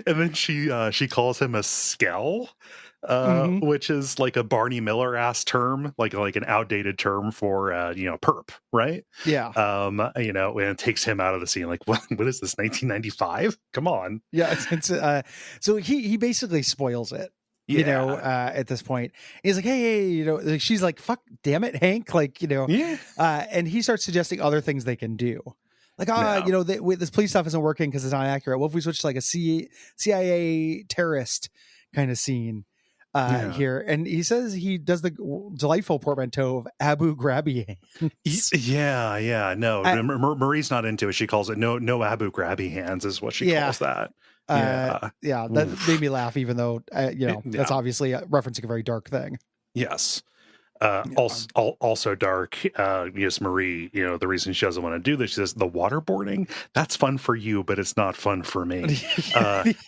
then she calls him a skell. Which is like a Barney Miller ass term, like an outdated term for perp, right? Yeah. And it takes him out of the scene. Like, what is this, 1995? Come on. Yeah. So he basically spoils it. At this point, he's like, hey, she's like, fuck, damn it, Hank, and he starts suggesting other things they can do. Like, this police stuff isn't working because it's not accurate. What if we switch to like a CIA terrorist kind of scene? here, and he says he does the delightful portmanteau of Abu Grabi hands. Yeah. No, Marie's not into it. She calls it no Abu Grabby hands is what she calls that. That made me laugh, even though that's obviously referencing a very dark thing. Yes. Also dark. Yes, Marie. The reason she doesn't want to do this, she says the waterboarding. That's fun for you, but it's not fun for me.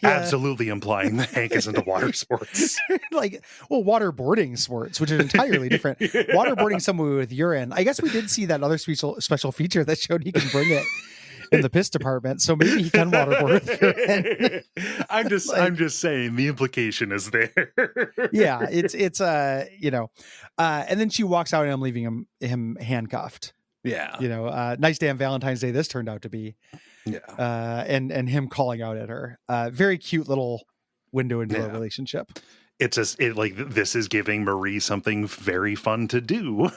Absolutely implying that Hank is into water sports. Waterboarding sports, which is entirely different. Waterboarding someone with urine. I guess we did see that other special feature that showed he can bring it in the piss department, so maybe he can waterboard with urine. I'm just saying the implication is there. Yeah, it's and then she walks out and I'm leaving him handcuffed. Yeah. Nice damn Valentine's Day this turned out to be. Yeah. And him calling out at her. Very cute little window into a relationship. It's just this is giving Marie something very fun to do.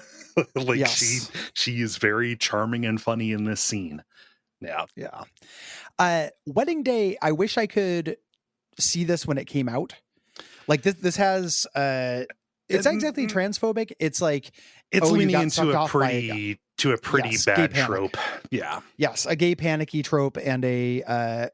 She is very charming and funny in this scene. Yeah. Wedding Day, I wish I could see this when it came out. Like this has it's not exactly transphobic. It's like it's leaning into a pretty bad trope. Yeah. Yes, a gay panicky trope and a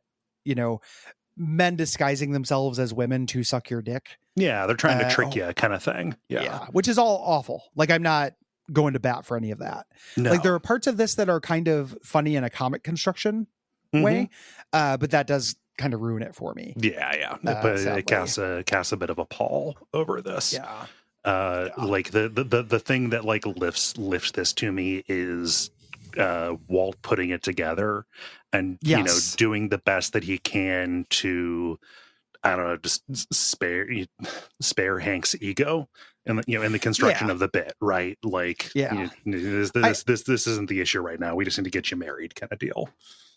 men disguising themselves as women to suck your dick. Yeah, they're trying to trick you kind of thing. Yeah. Which is all awful. Like, I'm not going to bat for any of that. No. Like, there are parts of this that are kind of funny in a comic construction way, but that does kind of ruin it for me. Yeah. But it casts a bit of a pall over this. Yeah. Like the thing that like lifts this to me is Walt putting it together and doing the best that he can to, I don't know, just spare Hank's ego and in the construction of the bit, right? Like, this isn't the issue right now. We just need to get you married, kind of deal.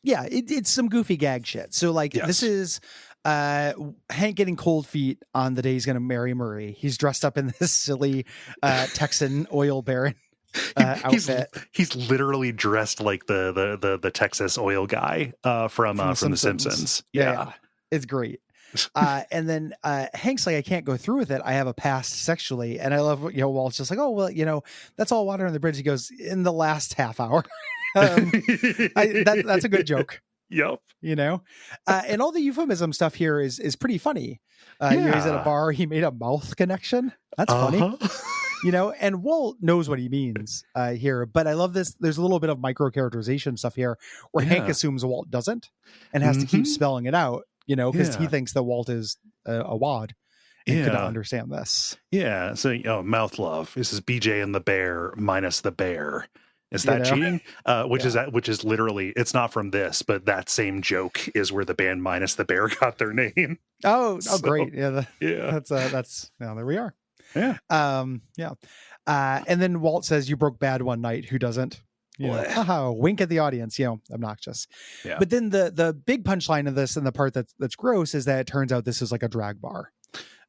Yeah, it's some goofy gag shit. So like, this is Hank getting cold feet on the day he's going to marry Marie. He's dressed up in this silly Texan oil baron outfit. He's literally dressed like the Texas oil guy from the Simpsons. Yeah, it's great. And then Hank's like, I can't go through with it. I have a past sexually. And I love, Walt's just like, oh, well, that's all water on the bridge. He goes, in the last half hour. That's a good joke. Yep. And all the euphemism stuff here is pretty funny. He's at a bar. He made a mouth connection. That's funny. And Walt knows what he means here. But I love this. There's a little bit of micro characterization stuff here where Hank assumes Walt doesn't and has to keep spelling it out. Because he thinks that Walt is a wad and could not understand this. Yeah. So, mouth love. This is BJ and the bear minus the bear. Is that cheating? Which is literally, it's not from this, but that same joke is where the band minus the bear got their name. Oh, great. Yeah. That's there we are. Yeah. And then Walt says, you broke bad one night. Who doesn't? Wink at the audience, obnoxious. Yeah. But then the big punchline of this and the part that's gross is that it turns out this is like a drag bar.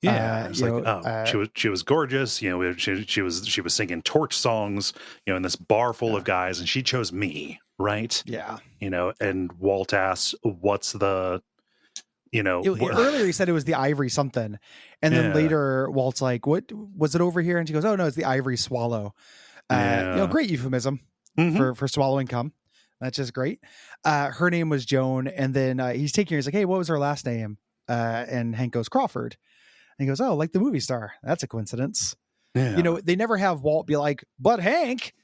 Yeah, she was gorgeous. She was singing torch songs. In this bar full of guys, and she chose me, right? Yeah. And Walt asks, "What's the?" Earlier he said it was the ivory something, and then later Walt's like, "What was it over here?" And she goes, "Oh no, it's the ivory swallow." Great euphemism. For swallowing cum. That's just great. Her name was Joan, and then he's taking her. He's like, "Hey, what was her last name?" And Hank goes, "Crawford." And he goes, "Oh, like the movie star. That's a coincidence." Yeah. They never have Walt be like, "But Hank,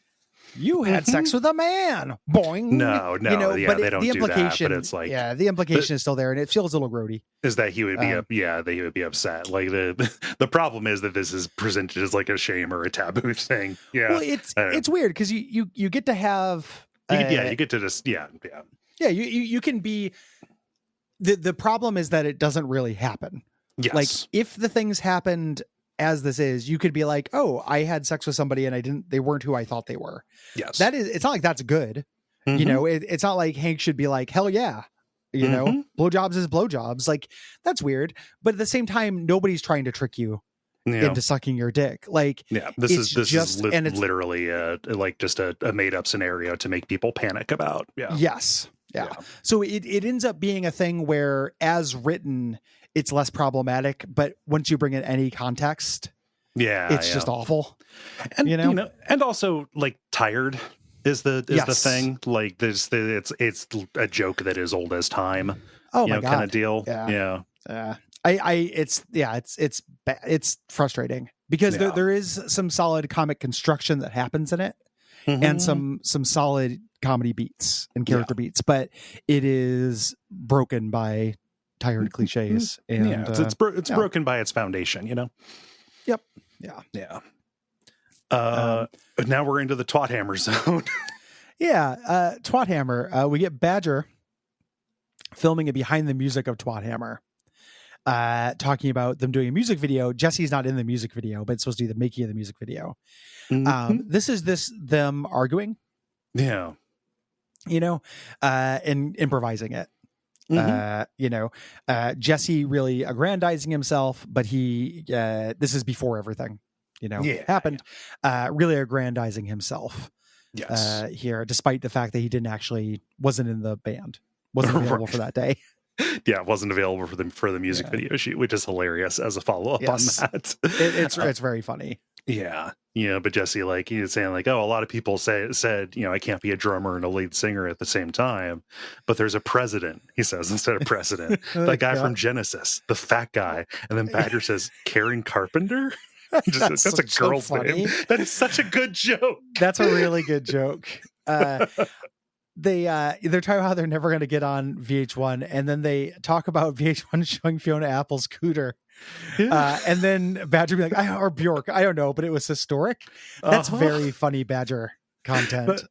you had sex with a man." Boing. No. But they don't do that. But it's like, the implication is still there, and it feels a little grody. Is that he would be that he would be upset. Like the problem is that this is presented as like a shame or a taboo thing. Yeah. Well, it's weird because you get to have you get to just you can be the problem is that it doesn't really happen. Yes. Like if the things happened as this is, you could be like, oh, I had sex with somebody and they weren't who I thought they were. Yes. It's not like that's good. It's not like Hank should be like, hell yeah. Blowjobs is blowjobs. Like that's weird. But at the same time, nobody's trying to trick you into sucking your dick. Like, this is literally like just a made up scenario to make people panic about. Yeah. Yes. Yeah. So it ends up being a thing where, as written, it's less problematic, but once you bring in any context, it's just awful. And and also like tired is the thing. Like it's a joke that is old as time. Oh my God. Kind of deal. Yeah. It's frustrating because there is some solid comic construction that happens in it, and some solid comedy beats and character beats, but it is broken by tired cliches. And it's broken by its foundation. Yep. Yeah. Now we're into the Twat Hammer zone. Twat Hammer. We get Badger filming a behind the music of Twat Hammer, talking about them doing a music video. Jesse's not in the music video, but it's supposed to be the making of the music video. This is them arguing. Yeah. And improvising it. Jesse really aggrandizing himself, but he this is before everything happened. Really aggrandizing himself here, despite the fact that he wasn't in the band, wasn't available for that day. Wasn't available for the music video shoot, which is hilarious as a follow-up on that. It's very funny. But Jesse, like, he's saying like, oh, a lot of people said, I can't be a drummer and a lead singer at the same time, but there's a president, he says, instead of president. That guy from Genesis, the fat guy. And then Badger says, Karen Carpenter? That's a girl's name. That is such a good joke. That's a really good joke. They're talking about how they're never going to get on VH1, and then they talk about VH1 showing Fiona Apple's Cooter. And then Badger be like, or Bjork, I don't know, but it was historic. That's very funny Badger content.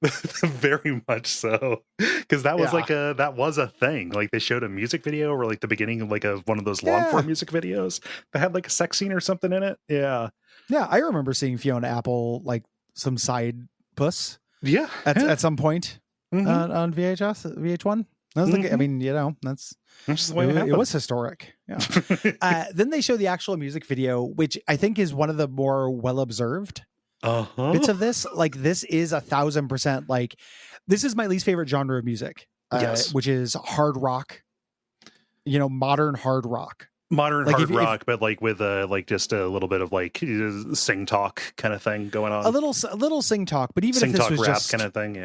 Very much so, because that was a thing. Like, they showed a music video, or like the beginning of like one of those long form music videos that had like a sex scene or something in it. I remember seeing Fiona Apple, like some side puss at some point on VH1. That was I mean, that's just the way it was historic. Then they show the actual music video, which I think is one of the more well observed bits of this. Like, this is 1,000% like, this is my least favorite genre of music, which is hard rock, modern hard rock. But like with like just a little bit of like sing talk kind of thing going on. A little sing talk, but even if this was rap just kind of thing,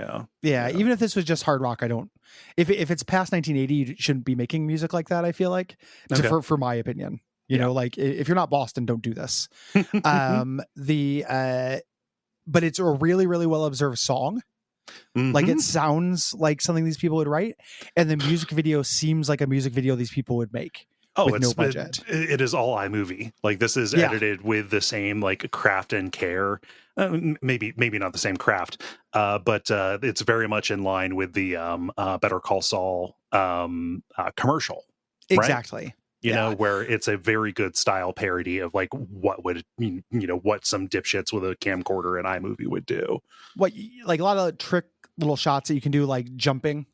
even if this was just hard rock, I don't. If it's past 1980, you shouldn't be making music like that. I feel like, for my opinion, like, if you're not Boston, don't do this. But it's a really, really well observed song. Like, it sounds like something these people would write, and the music video seems like a music video these people would make. With no budget. It is all iMovie. Like, this is edited with the same like craft and care. Maybe not the same craft, but it's very much in line with the Better Call Saul commercial. Exactly. Right? Where it's a very good style parody of like what would what some dipshits with a camcorder in iMovie would do. What, like, a lot of trick little shots that you can do, like jumping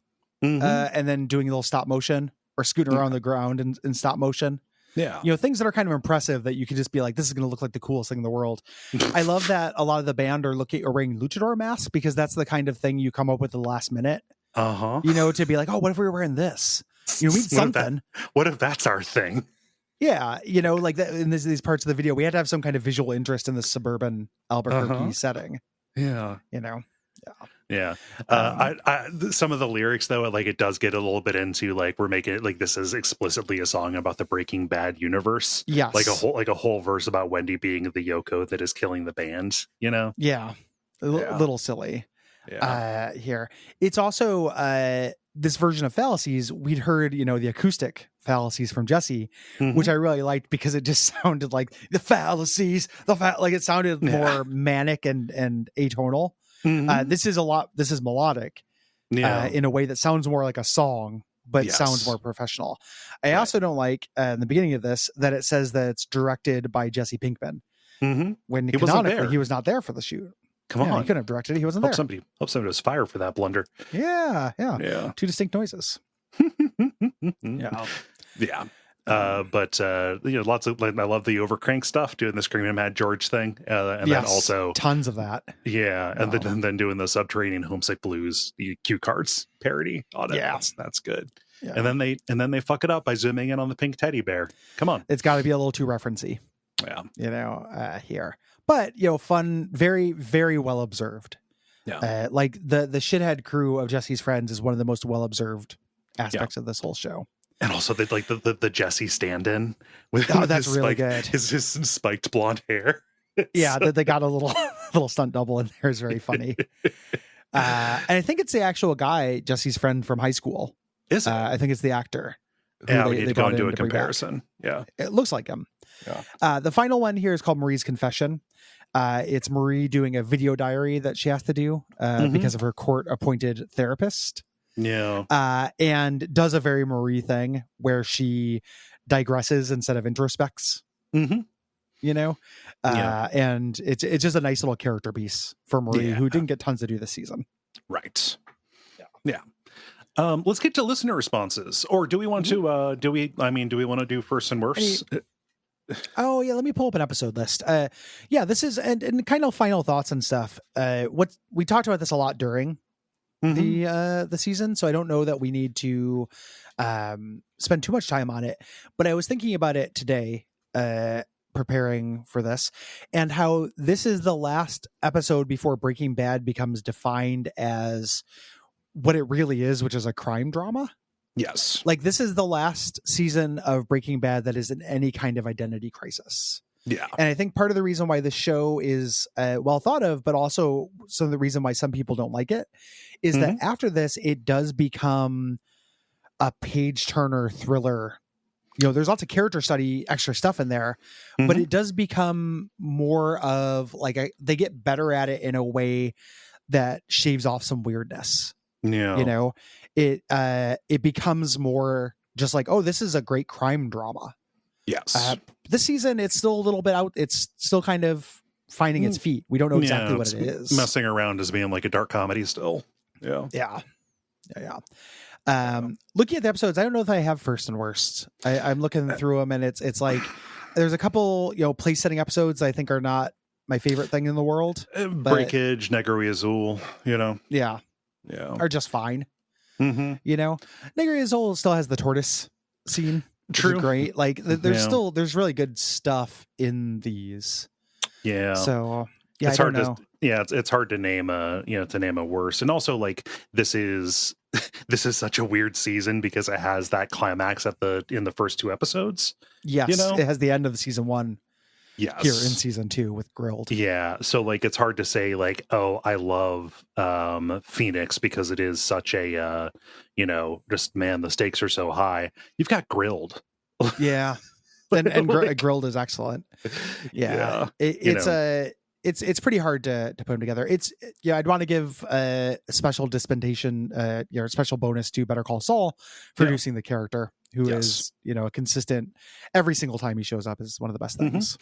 and then doing a little stop motion. Or scooting around the ground in stop motion. Things that are kind of impressive that you can just be like, this is going to look like the coolest thing in the world. I love that a lot of the band are wearing luchador masks, because that's the kind of thing you come up with at the last minute. To be like, oh, what if we were wearing this? We need something. What if that's our thing? Yeah, like that, in these parts of the video, we had to have some kind of visual interest in the suburban Albuquerque setting. Some of the lyrics, though, like, it does get a little bit into like, we're making it like this is explicitly a song about the Breaking Bad universe. Yes, like a whole verse about Wendy being the Yoko that is killing the band. A little silly. Here it's also this version of Fallacies. We'd heard the acoustic Fallacies from Jesse, which I really liked, because it just sounded like the Fallacies, like it sounded more manic and atonal. This is melodic in a way that sounds more like a song, but sounds more professional. I also don't like in the beginning of this that it says that it's directed by Jesse Pinkman, when canonically he was not there for the shoot. Come on, he couldn't have directed it. He wasn't there. Hope somebody was fired for that blunder. Yeah. Two distinct noises. But lots of, like, I love the overcrank stuff, doing the Screaming Mad George thing, and then also tons of that. Yeah, and then doing the Subterranean Homesick Blues, the cue cards parody on it. Yeah. That's good. Yeah. And then they fuck it up by zooming in on the pink teddy bear. Come on, it's got to be a little too referencey. Yeah, here, but fun, very, very well observed. Yeah, like the shithead crew of Jesse's friends is one of the most well observed aspects of this whole show. And also the Jesse stand-in with that's really good. His spiked blonde hair. That they got a little stunt double in there is very funny. And I think it's the actual guy, Jesse's friend from high school. Is it? I think it's the actor. Yeah, we need to go and do a comparison. Yeah, it looks like him. Yeah. The final one here is called Marie's Confession. It's Marie doing a video diary that she has to do because of her court-appointed therapist. Yeah. And does a very Marie thing where she digresses instead of introspects. And it's just a nice little character piece for Marie, who didn't get tons to do this season. Right. Yeah. Let's get to listener responses, or do we want to? Do we want to do first and worst? Let me pull up an episode list. This is and kind of final thoughts and stuff. What we talked about this a lot during the season, so I don't know that we need to spend too much time on it, but I was thinking about it today preparing for this, and how this is the last episode before Breaking Bad becomes defined as what it really is, which is a crime drama. Yes. Like, this is the last season of Breaking Bad that is in any kind of identity crisis. Yeah. And I think part of the reason why this show is well thought of, but also some of the reason why some people don't like it, is that after this, it does become a page turner thriller. There's lots of character study, extra stuff in there, but it does become more of like they get better at it in a way that shaves off some weirdness. Yeah. It becomes more just like, oh, this is a great crime drama. Yes. This season, it's still a little bit out. It's still kind of finding its feet. We don't know exactly what it is. Messing around as being like a dark comedy still. Yeah. Looking at the episodes, I don't know if I have first and worst. I'm looking through them, and it's like there's a couple place setting episodes I think are not my favorite thing in the world. Breakage, Negro Azul, Yeah. Are just fine. Negro Azul still has the tortoise scene. True. Great. Like there's really good stuff in these. Yeah. So it's hard to it's hard to name a worst. And also, like, this is such a weird season because it has that climax in the first two episodes. Yes. It has the end of season 1. Yes. Here in season 2 with Grilled. Yeah. So, like, it's hard to say, like, oh, I love Phoenix because it is such a just, man, the stakes are so high. You've got Grilled. Yeah. And Grilled is excellent. Yeah. It's pretty hard to put them together. I'd want to give a special dispensation, a special bonus to Better Call Saul for producing the character, who is, a consistent every single time he shows up is one of the best things.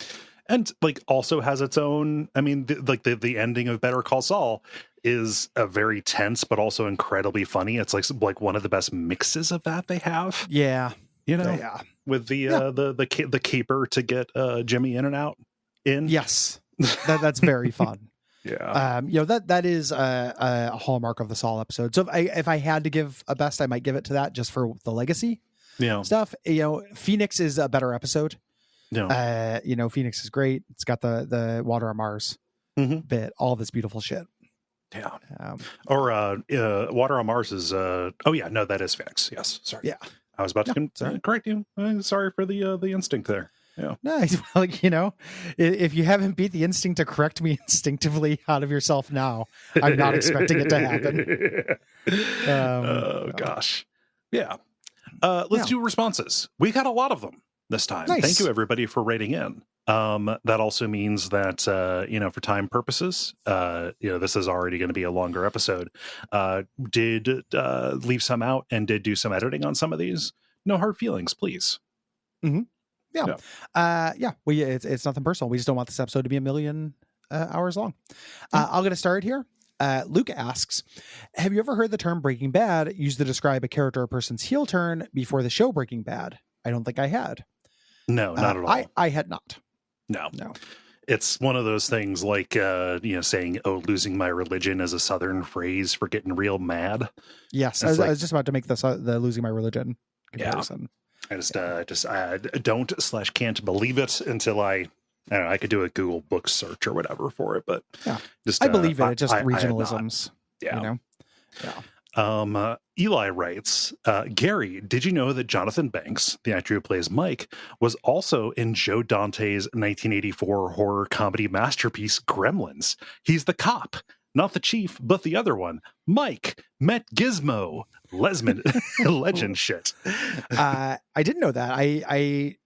And, like, also has its own, I mean, the ending of Better Call Saul is a very tense, but also incredibly funny. It's like one of the best mixes of that they have. Yeah. With the caper to get Jimmy in and out in. Yes. That's very fun. Yeah. That is a hallmark of the Saul episode. So if I had to give a best, I might give it to that just for the legacy stuff. Phoenix is a better episode. Phoenix is great. It's got the Water on Mars bit, all this beautiful shit. Yeah. Water on Mars is that is Phoenix. Yes. Sorry. Yeah. I was about to correct you. Sorry for the instinct there. Yeah. Nice. Well, if you haven't beat the instinct to correct me instinctively out of yourself now, I'm not expecting it to happen. Gosh. Yeah. Let's do responses. We got a lot of them this time. Nice. Thank you, everybody, for writing in. That also means that, for time purposes, this is already going to be a longer episode. Did leave some out and did do some editing on some of these. No hard feelings, please. Mm-hmm. Yeah. It's nothing personal. We just don't want this episode to be a million hours long. I'll get it started here. Luke asks, have you ever heard the term Breaking Bad used to describe a character or person's heel turn before the show Breaking Bad? I don't think I had. No, not at all. I had not. No. No. It's one of those things like, saying, "Oh, losing my religion" is a Southern phrase for getting real mad. Yes, I was just about to make the losing my religion comparison. Yeah. I don't/can't believe it until I don't know, I could do a Google book search or whatever for it, but I believe it. It's just regionalisms. Yeah. You know? Yeah. Eli writes, Gary, did you know that Jonathan Banks, the actor who plays Mike, was also in Joe Dante's 1984 horror comedy masterpiece Gremlins? He's the cop, not the chief, but the other one. Mike met Gizmo. Legend shit. I didn't know that.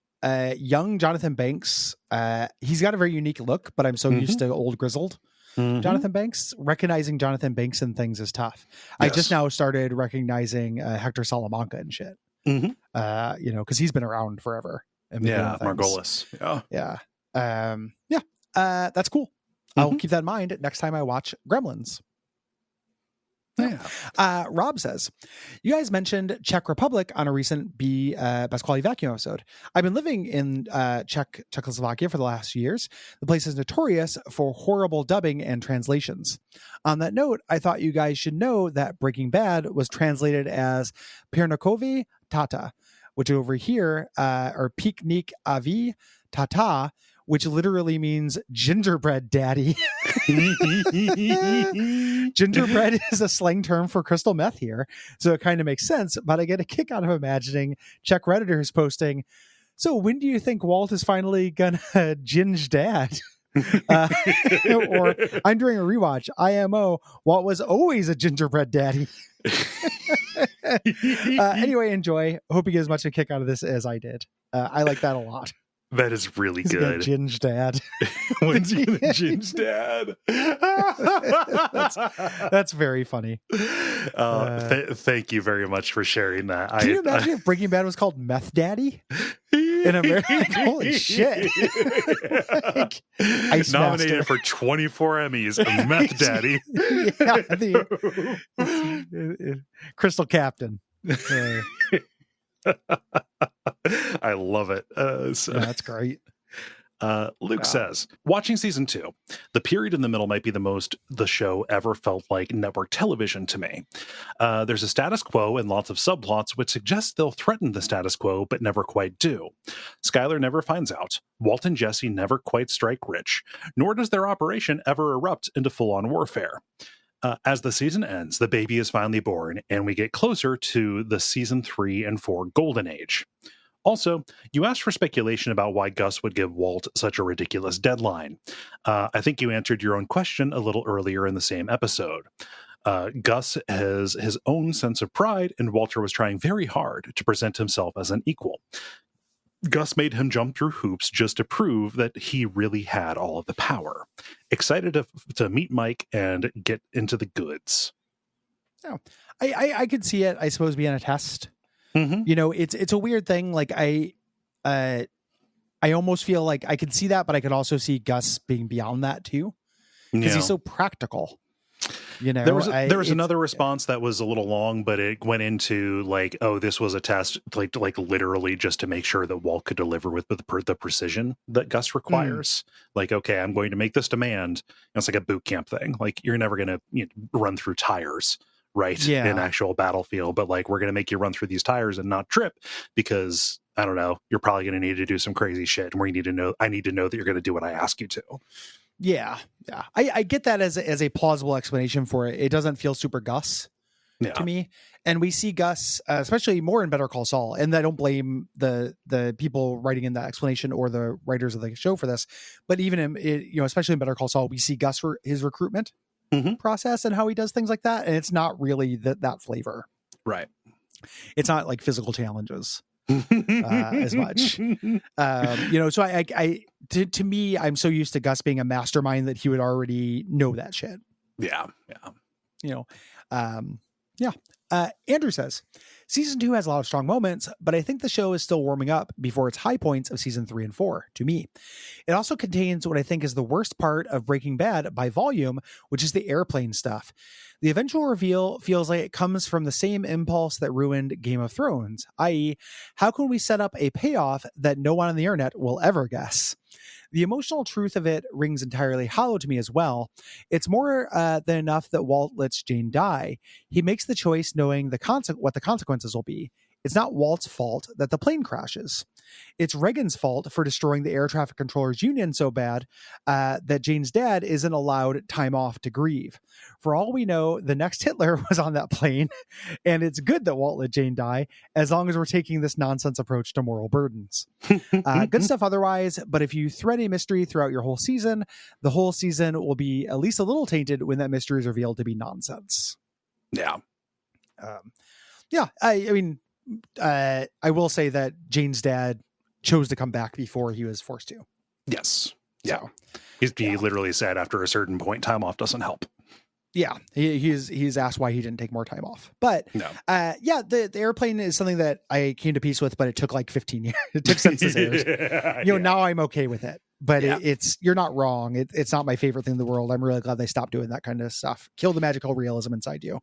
Young Jonathan Banks, he's got a very unique look, but I'm so used to old grizzled Jonathan Banks. Recognizing Jonathan Banks in things is tough. Yes. I just now started recognizing Hector Salamanca and shit. Because he's been around forever. Margolis. That's cool. I'll keep that in mind next time I watch Gremlins. Yeah. Rob says, you guys mentioned Czech Republic on a recent Best Quality Vacuum episode. I've been living in Czechoslovakia for the last few years. The place is notorious for horrible dubbing and translations. On that note, I thought you guys should know that Breaking Bad was translated as Piernakovi Tata, which over here are Piknik Avi Tata, which literally means gingerbread daddy. Gingerbread is a slang term for crystal meth here, so it kind of makes sense, but I get a kick out of imagining Czech Redditors posting, so when do you think Walt is finally gonna ginge dad? Or I'm doing a rewatch, IMO, Walt was always a gingerbread daddy. Anyway, enjoy. Hope you get as much a kick out of this as I did. I like that a lot. That is really good. Ginge dad. When's he gonna ginge dad? That's very funny. Thank you very much for sharing that. Can you imagine if Breaking Bad was called Meth Daddy in America? Like, holy shit. Ice Nominated Master. for 24 Emmys, Meth Daddy. Crystal Captain. I love it. That's great. Luke says, watching season 2, the period in the middle might be the most the show ever felt like network television to me. There's a status quo and lots of subplots which suggest they'll threaten the status quo but never quite do. Skylar never finds out. Walt and Jesse never quite strike rich, nor does their operation ever erupt into full-on warfare. As the season ends, the baby is finally born, and we get closer to the season 3 and 4 golden age. Also, you asked for speculation about why Gus would give Walt such a ridiculous deadline. I think you answered your own question a little earlier in the same episode. Gus has his own sense of pride, and Walter was trying very hard to present himself as an equal. Gus made him jump through hoops just to prove that he really had all of the power. Excited to meet Mike and get into the goods. Oh, I could see it, I suppose, being a test. It's a weird thing. Like I almost feel like I could see that, but I could also see Gus being beyond that too, because he's so practical. There was another response that was a little long, but it went into like, oh, this was a test, like literally just to make sure that Walt could deliver with the precision that Gus requires. Like, okay, I'm going to make this demand. It's like a boot camp thing. Like, you're never going to run through tires, right? In actual battlefield, but like, we're going to make you run through these tires and not trip because I don't know, you're probably going to need to do some crazy shit, and I need to know that you're going to do what I ask you to. Yeah. I get that as a plausible explanation for it. It doesn't feel super Gus to me. And we see Gus, especially more in Better Call Saul. And I don't blame the people writing in that explanation or the writers of the show for this. But even in, especially in Better Call Saul, we see Gus for his recruitment process and how he does things like that. And it's not really that flavor. Right. It's not like physical challenges. As much, so to me, I'm so used to Gus being a mastermind that he would already know that shit. Yeah. Andrew says, Season 2 has a lot of strong moments, but I think the show is still warming up before its high points of season 3 and 4, to me. It also contains what I think is the worst part of Breaking Bad by volume, which is the airplane stuff. The eventual reveal feels like it comes from the same impulse that ruined Game of Thrones, i.e., how can we set up a payoff that no one on the internet will ever guess? The emotional truth of it rings entirely hollow to me as well. It's more than enough that Walt lets Jane die. He makes the choice knowing what the consequences will be. It's not Walt's fault that the plane crashes. It's Reagan's fault for destroying the air traffic controllers union so bad that Jane's dad isn't allowed time off to grieve. For all we know, the next Hitler was on that plane, and it's good that Walt let Jane die, as long as we're taking this nonsense approach to moral burdens. Good stuff otherwise, but if you thread a mystery throughout your whole season, the whole season will be at least a little tainted when that mystery is revealed to be nonsense. Yeah. I mean, I will say that Jane's dad chose to come back before he was forced to. Yes. Yeah. So, he literally said after a certain point, time off doesn't help. Yeah. He's asked why he didn't take more time off. But no. The airplane is something that I came to peace with, but it took like 15 years. It took since this airs. Now I'm okay with it. But you're not wrong. It's not my favorite thing in the world. I'm really glad they stopped doing that kind of stuff. Kill the magical realism inside you.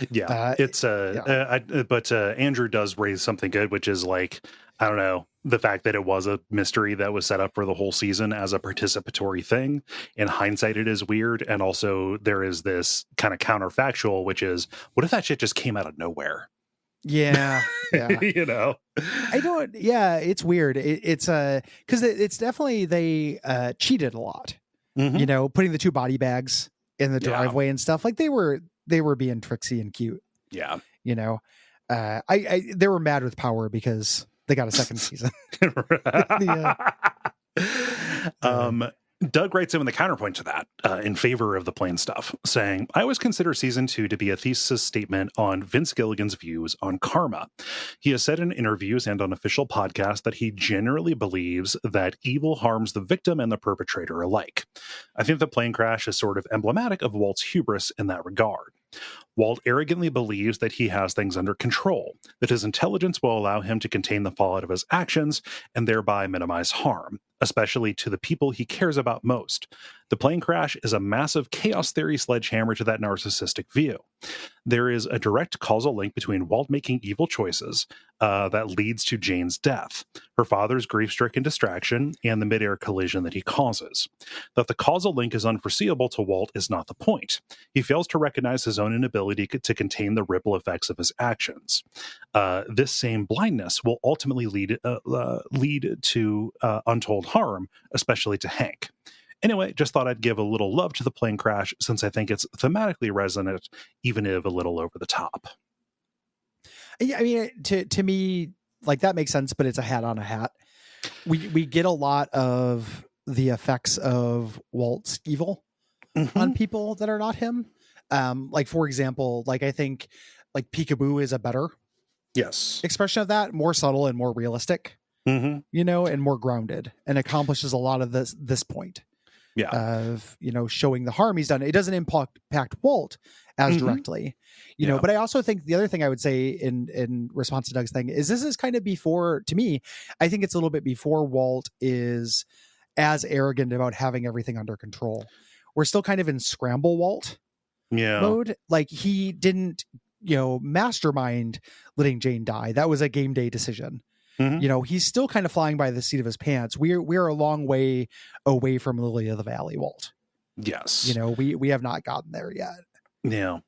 Yeah, but Andrew does raise something good, which is like, I don't know, the fact that it was a mystery that was set up for the whole season as a participatory thing. In hindsight, it is weird. And also there is this kind of counterfactual, which is, what if that shit just came out of nowhere? Yeah. I don't. Yeah, it's weird. It's because it's definitely they cheated a lot. Mm-hmm. Putting the 2 body bags in the driveway and stuff, like they were being tricksy and cute. Yeah. They were mad with Power because they got a second season. Doug writes in the counterpoint to that in favor of the plane stuff, saying, I always consider season 2 to be a thesis statement on Vince Gilligan's views on karma. He has said in interviews and on official podcasts that he generally believes that evil harms the victim and the perpetrator alike. I think the plane crash is sort of emblematic of Walt's hubris in that regard. Walt arrogantly believes that he has things under control, that his intelligence will allow him to contain the fallout of his actions and thereby minimize harm, especially to the people he cares about most. The plane crash is a massive chaos theory sledgehammer to that narcissistic view. There is a direct causal link between Walt making evil choices that leads to Jane's death, her father's grief-stricken distraction, and the mid-air collision that he causes. That the causal link is unforeseeable to Walt is not the point. He fails to recognize his own inability to contain the ripple effects of his actions. This same blindness will ultimately lead to untold harm, especially to Hank. Anyway, just thought I'd give a little love to the plane crash since I think it's thematically resonant, even if a little over the top. Yeah, I mean, to me, like that makes sense, but it's a hat on a hat. We get a lot of the effects of Walt's evil on people that are not him. Like for example, like I think like Peekaboo is a better expression of that, more subtle and more realistic, and more grounded, and accomplishes a lot of this point. Of showing the harm he's done. It doesn't impact Walt as directly, but I also think the other thing I would say in response to Doug's thing is this is kind of before, to me, I think it's a little bit before Walt is as arrogant about having everything under control. We're still kind of in scramble Walt mode. Like he didn't, mastermind letting Jane die. That was a game day decision. He's still kind of flying by the seat of his pants. We're a long way away from Lily of the Valley Walt. Yes. We have not gotten there yet. Yeah.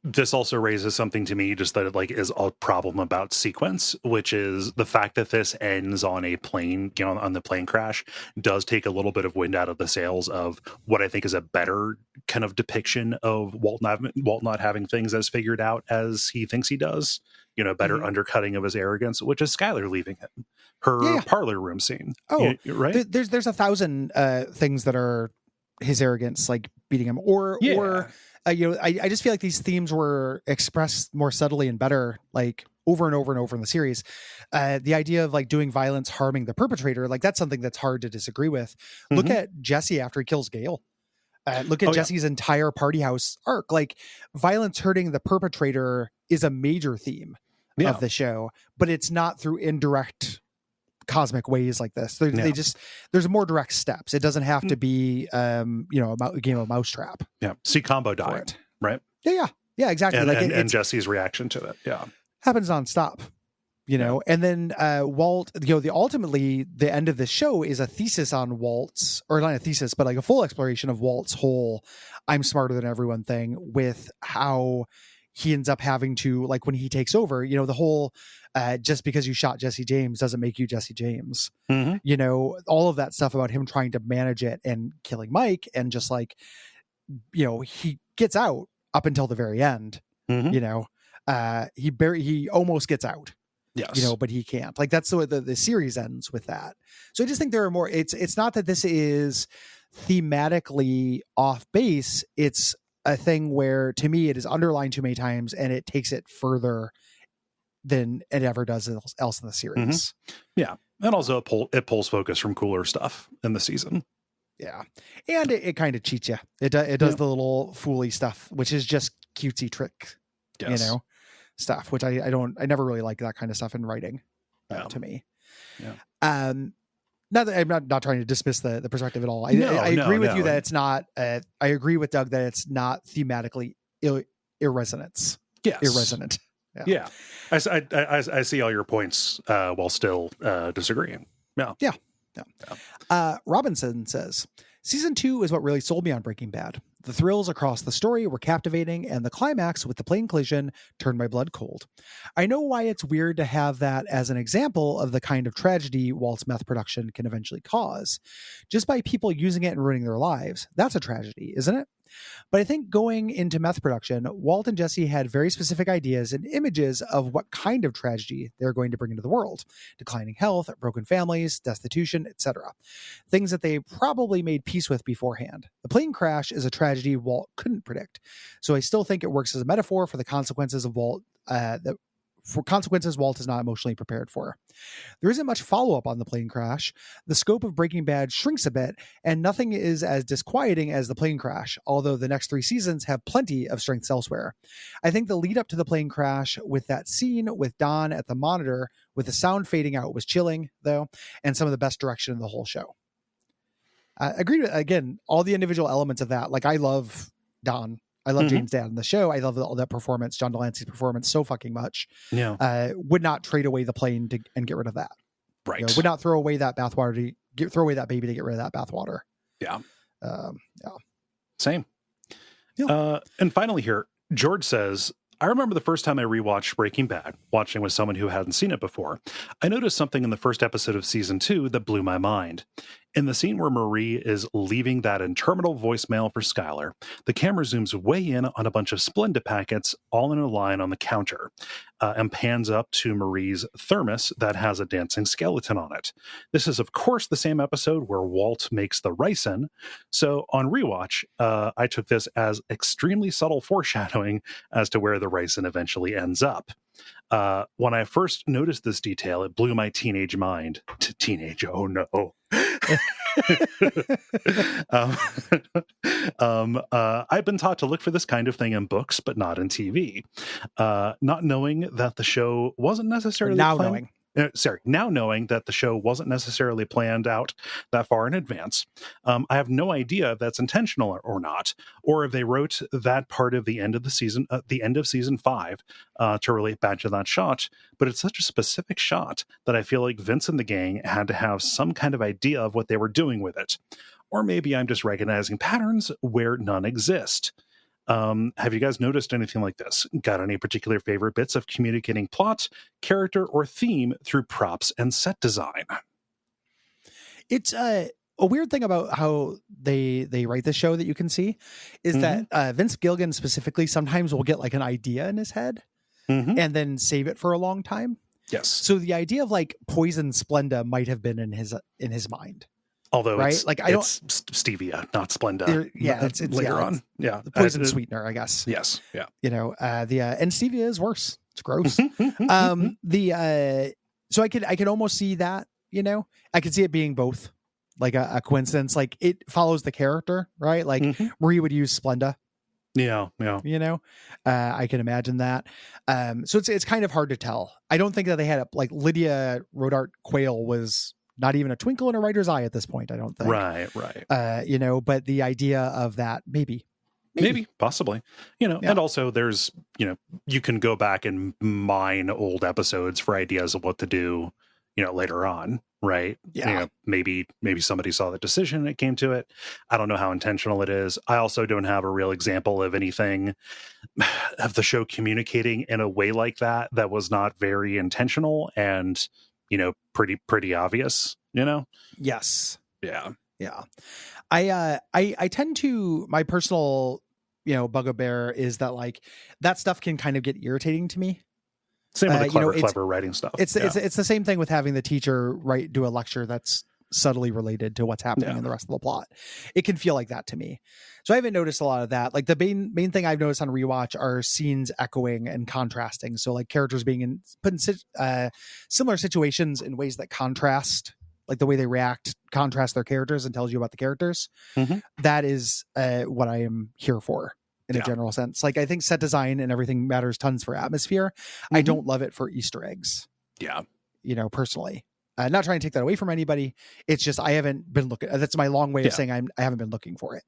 This also raises something to me, just that it is a problem about sequence, which is the fact that this ends on a plane, on the plane crash does take a little bit of wind out of the sails of what I think is a better kind of depiction of Walt not having things as figured out as he thinks he does. Better undercutting of his arrogance, which is Skylar leaving him. Her parlor room scene. Oh, right. There's 1,000 things that are his arrogance, like beating him, or I just feel like these themes were expressed more subtly and better, like over and over and over in the series. The idea of like doing violence, harming the perpetrator, like that's something that's hard to disagree with. Look at Jesse after he kills Gail. Look at Jesse's entire party house arc. Like violence hurting the perpetrator is a major theme of the show, but it's not through indirect cosmic ways like this. They just, there's more direct steps. It doesn't have to be, a game of Mousetrap. Yeah. See Combo dying, right? Yeah, exactly. And Jesse's reaction to it. Yeah. Happens nonstop. And then Walt, ultimately the end of the show is a thesis on Walt's, or not a thesis, but like a full exploration of Walt's whole "I'm smarter than everyone" thing, with how he ends up having to, like, when he takes over, the whole just because you shot Jesse James doesn't make you Jesse James. All of that stuff about him trying to manage it and killing Mike, and just like, he gets out up until the very end. He almost gets out. Yes. But he can't. Like, that's the series ends with that. So I just think there are more. It's not that this is thematically off base. It's a thing where, to me, it is underlined too many times, and it takes it further than it ever does else in the series. Yeah, and also it pulls focus from cooler stuff in the season. Yeah, and it kind of cheats you. It does the little fooly stuff, which is just cutesy trick. Yes. Stuff, which I never really like that kind of stuff in writing, to me. Yeah. Not that I'm not trying to dismiss the perspective at all. I agree with you that it's not. I agree with Doug that it's not thematically irresonant. Yes. Irresonant. Yeah. I see all your points while still disagreeing. Yeah. Robinson says, Season 2 is what really sold me on Breaking Bad. The thrills across the story were captivating, and the climax with the plane collision turned my blood cold. I know why it's weird to have that as an example of the kind of tragedy Walt's meth production can eventually cause. Just by people using it and ruining their lives, that's a tragedy, isn't it? But I think going into meth production, Walt and Jesse had very specific ideas and images of what kind of tragedy they're going to bring into the world. Declining health, broken families, destitution, etc. Things that they probably made peace with beforehand. The plane crash is a tragedy Walt couldn't predict. So I still think it works as a metaphor for the consequences of Walt Walt is not emotionally prepared for. There isn't much follow-up on the plane crash. The scope of Breaking Bad shrinks a bit, and nothing is as disquieting as the plane crash, although the next 3 seasons have plenty of strengths elsewhere. I think the lead up to the plane crash with that scene with Don at the monitor with the sound fading out was chilling, though, and some of the best direction in the whole show. Agreed with, again, all the individual elements of that. Like, I love Don. I love Jane's dad in the show. I love all that performance, John Delancey's performance, so fucking much. Yeah. Would not trade away the plane and get rid of that. Right. Would not throw away that bathwater throw away that baby to get rid of that bathwater. Yeah. Yeah. Same. Yeah. And finally here, George says, I remember the first time I rewatched Breaking Bad, watching with someone who hadn't seen it before. I noticed something in the first episode of season 2 that blew my mind. In the scene where Marie is leaving that interminable voicemail for Skylar, the camera zooms way in on a bunch of Splenda packets, all in a line on the counter, and pans up to Marie's thermos that has a dancing skeleton on it. This is, of course, the same episode where Walt makes the ricin. So on rewatch, I took this as extremely subtle foreshadowing as to where the ricin eventually ends up. When I first noticed this detail, it blew my teenage mind. Teenage, oh no. I've been taught to look for this kind of thing in books, but not in TV. Not knowing that the show wasn't necessarily now knowing that the show wasn't necessarily planned out that far in advance. I have no idea if that's intentional or not, or if they wrote that part of the end of the season, the end of season 5, to relate back to that shot. But it's such a specific shot that I feel like Vince and the gang had to have some kind of idea of what they were doing with it. Or maybe I'm just recognizing patterns where none exist. Have you guys noticed anything like this? Got any particular favorite bits of communicating plot, character, or theme through props and set design? It's a weird thing about how they write the show that you can see is that Vince Gilligan specifically sometimes will get like an idea in his head and then save it for a long time. Yes. So the idea of like poison Splenda might have been in his mind. Although right? it's stevia, not Splenda. It's later on. Yeah. The poison sweetener, I guess. Yes. Yeah. And stevia is worse. It's gross. So I could almost see that, I could see it being both, like a coincidence. Like, it follows the character, right? Like Marie would use Splenda, Yeah. I can imagine that. So it's kind of hard to tell. I don't think that they had like Lydia Rodart Quayle was not even a twinkle in a writer's eye at this point. I don't think. Right. But the idea of that, maybe possibly, and also there's, you can go back and mine old episodes for ideas of what to do, later on. Right. Yeah. Maybe somebody saw the decision and it came to it. I don't know how intentional it is. I also don't have a real example of anything of the show communicating in a way like that was not very intentional and, pretty obvious, Yes. Yeah. I tend to, my personal, bugbear is that like that stuff can kind of get irritating to me. Same with the clever writing stuff. It's the same thing with having the teacher do a lecture that's subtly related to what's happening in the rest of the plot. It can feel like that to me. So I haven't noticed a lot of that. Like the main thing I've noticed on rewatch are scenes echoing and contrasting. So like characters being put in similar situations in ways that contrast, like the way they react, contrast their characters and tells you about the characters. Mm-hmm. That is what I am here for. In a general sense. Like I think set design and everything matters tons for atmosphere. I don't love it for Easter eggs. Yeah. Personally. Not trying to take that away from anybody. It's just I haven't been looking. That's my long way of saying I haven't been looking for it.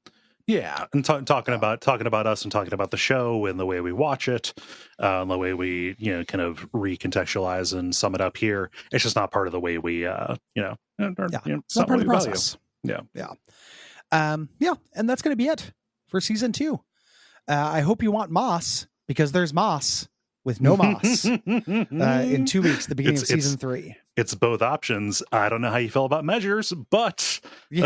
Yeah, and talking about us and talking about the show and the way we watch it, the way we kind of recontextualize and sum it up here. It's just not part of the way we it's not part of the process. Yeah. And that's going to be it for season 2. I hope you want moss because there's moss with no moss in 2 weeks, the beginning of season 3. It's both options. I don't know how you feel about measures, but we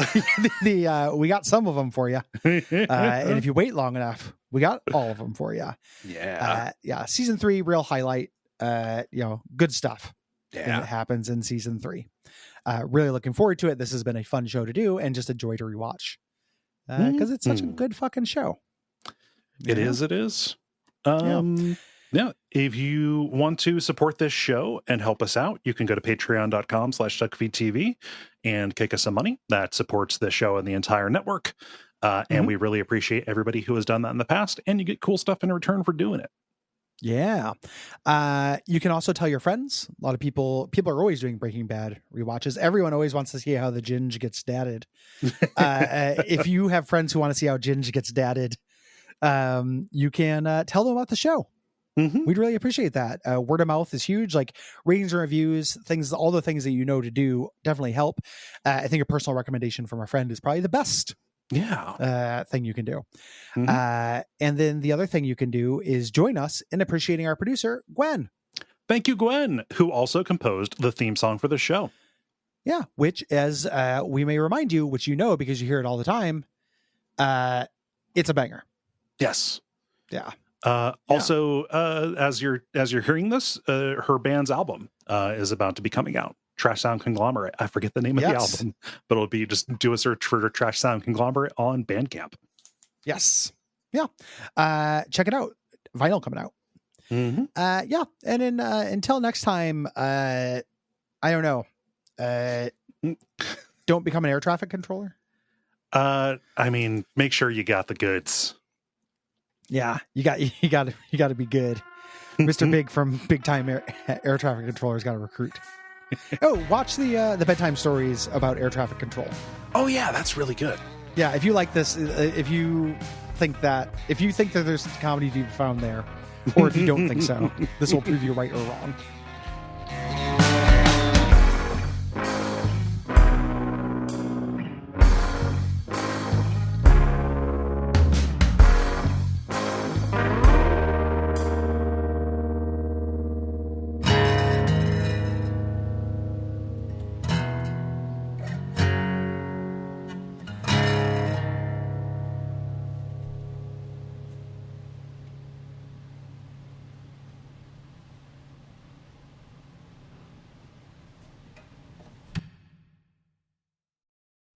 got some of them for you. And if you wait long enough, we got all of them for you. Yeah. Season 3, real highlight, good stuff. Yeah. And it happens in season 3. Really looking forward to it. This has been a fun show to do and just a joy to rewatch because it's such a good fucking show. It is. If you want to support this show and help us out, you can go to patreon.com/Duckfeed.tv and kick us some money. That supports the show and the entire network. And we really appreciate everybody who has done that in the past. And you get cool stuff in return for doing it. Yeah. You can also tell your friends. A lot of people are always doing Breaking Bad rewatches. Everyone always wants to see how the Ginge gets dadded. If you have friends who want to see how Ginge gets dadded, you can tell them about the show. We'd really appreciate that. Word of mouth is huge. Like ratings and reviews, all the things that to do definitely help. I think a personal recommendation from a friend is probably the best thing you can do. And then the other thing you can do is join us in appreciating our producer, Gwen. Thank you, Gwen, who also composed the theme song for the show. Yeah, which, as we may remind you, which because you hear it all the time, it's a banger. Yes. Yeah. Also, as you're hearing this, her band's album is about to be coming out. Trash Sound Conglomerate. I forget the name of the album, but it'll be just do a search for Trash Sound Conglomerate on Bandcamp. Yes. Yeah. Check it out. Vinyl coming out. And then until next time, I don't know. Don't become an air traffic controller. Make sure you got the goods. Yeah, you got to be good. Mr. Big from Big Time Air Traffic Controller's got to recruit. Watch the bedtime stories about air traffic control. Oh yeah, that's really good. Yeah, if you like this, if you think that there's comedy to be found there, or if you don't think so, this will prove you right or wrong.